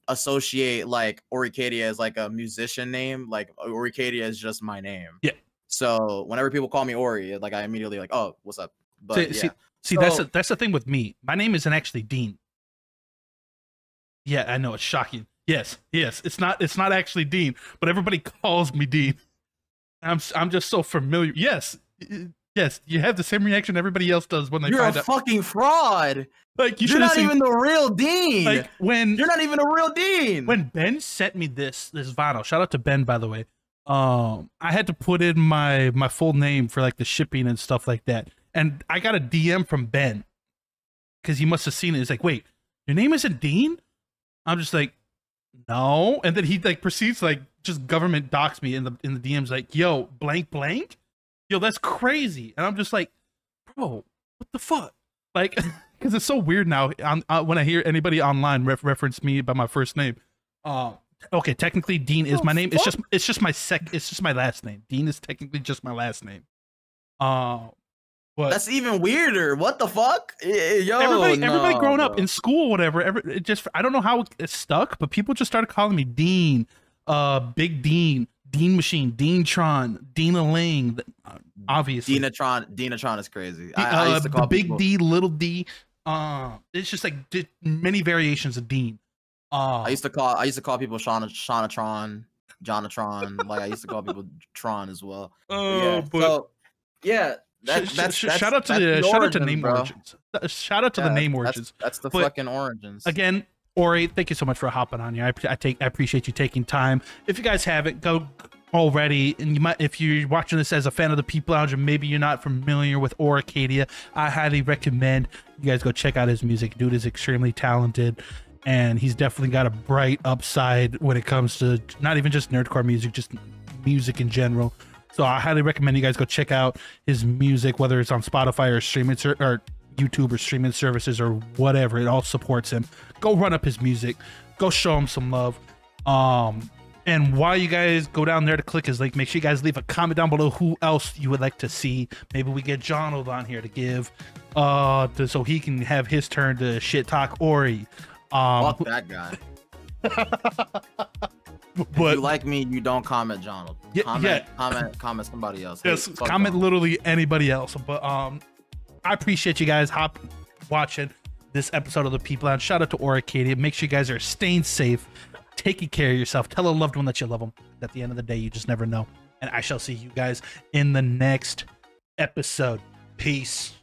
associate like Oricadia as like a musician name. Like, Oricadia is just my name. Yeah. So whenever people call me Ori, like, I immediately like, oh, what's up? But See, that's the thing with me. My name isn't actually Dean. Yeah, I know, it's shocking. Yes, it's not actually Dean, but everybody calls me Dean. I'm just so familiar. Yes, you have the same reaction everybody else does when they You're find a out. fucking fraud. Like, you're not even the real Dean. Like, you're not even a real Dean. When Ben sent me this vinyl, shout out to Ben, by the way. I had to put in my full name for like the shipping and stuff like that. And I got a DM from Ben because he must have seen it. He's like, wait, your name isn't Dean? I'm just like, no. And then he like proceeds to like just government docs me in the DMs like, yo, blank blank? Yo, that's crazy. And I'm just like, bro, what the fuck? Like, because it's so weird now when I hear anybody online reference me by my first name. Okay, technically Dean is my name. Fuck? It's just my last name. Dean is technically just my last name. But that's even weirder. What the fuck? Yo, everybody growing up in school, whatever. It just, I don't know how it stuck, but people just started calling me Dean, Big Dean, Dean Machine, Dean Tron, Dina Ling. Obviously, Dinatron is crazy. I used to call the Big D, Little D. It's just like many variations of Dean. I used to call people Shawnatron, Jonatron. Like, I used to call people Tron as well. Shout out to name origins. Shout out to the name origins. That's the fucking origins. Again, Ori, thank you so much for hopping on here. I appreciate you taking time. If you guys haven't go already, and you might, if you're watching this as a fan of the Peep Lounge and maybe you're not familiar with Oricadia, I highly recommend you guys go check out his music. Dude is extremely talented, and he's definitely got a bright upside when it comes to not even just nerdcore music, just music in general. So I highly recommend you guys go check out his music, whether it's on Spotify or streaming or YouTube or streaming services or whatever. It all supports him. Go run up his music. Go show him some love. And while you guys go down there to click his link, make sure you guys leave a comment down below who else you would like to see. Maybe we get Jonald on here to give, so he can have his turn to shit talk Ori. Fuck that guy. But if you like me, you don't comment Jonald. Comment somebody else. Yes, comment literally anybody else. But I appreciate you guys watching this episode of the Peep Lounge. Shout out to Oricadia. Make sure you guys are staying safe, taking care of yourself. Tell a loved one that you love them. At the end of the day, you just never know. And I shall see you guys in the next episode. Peace.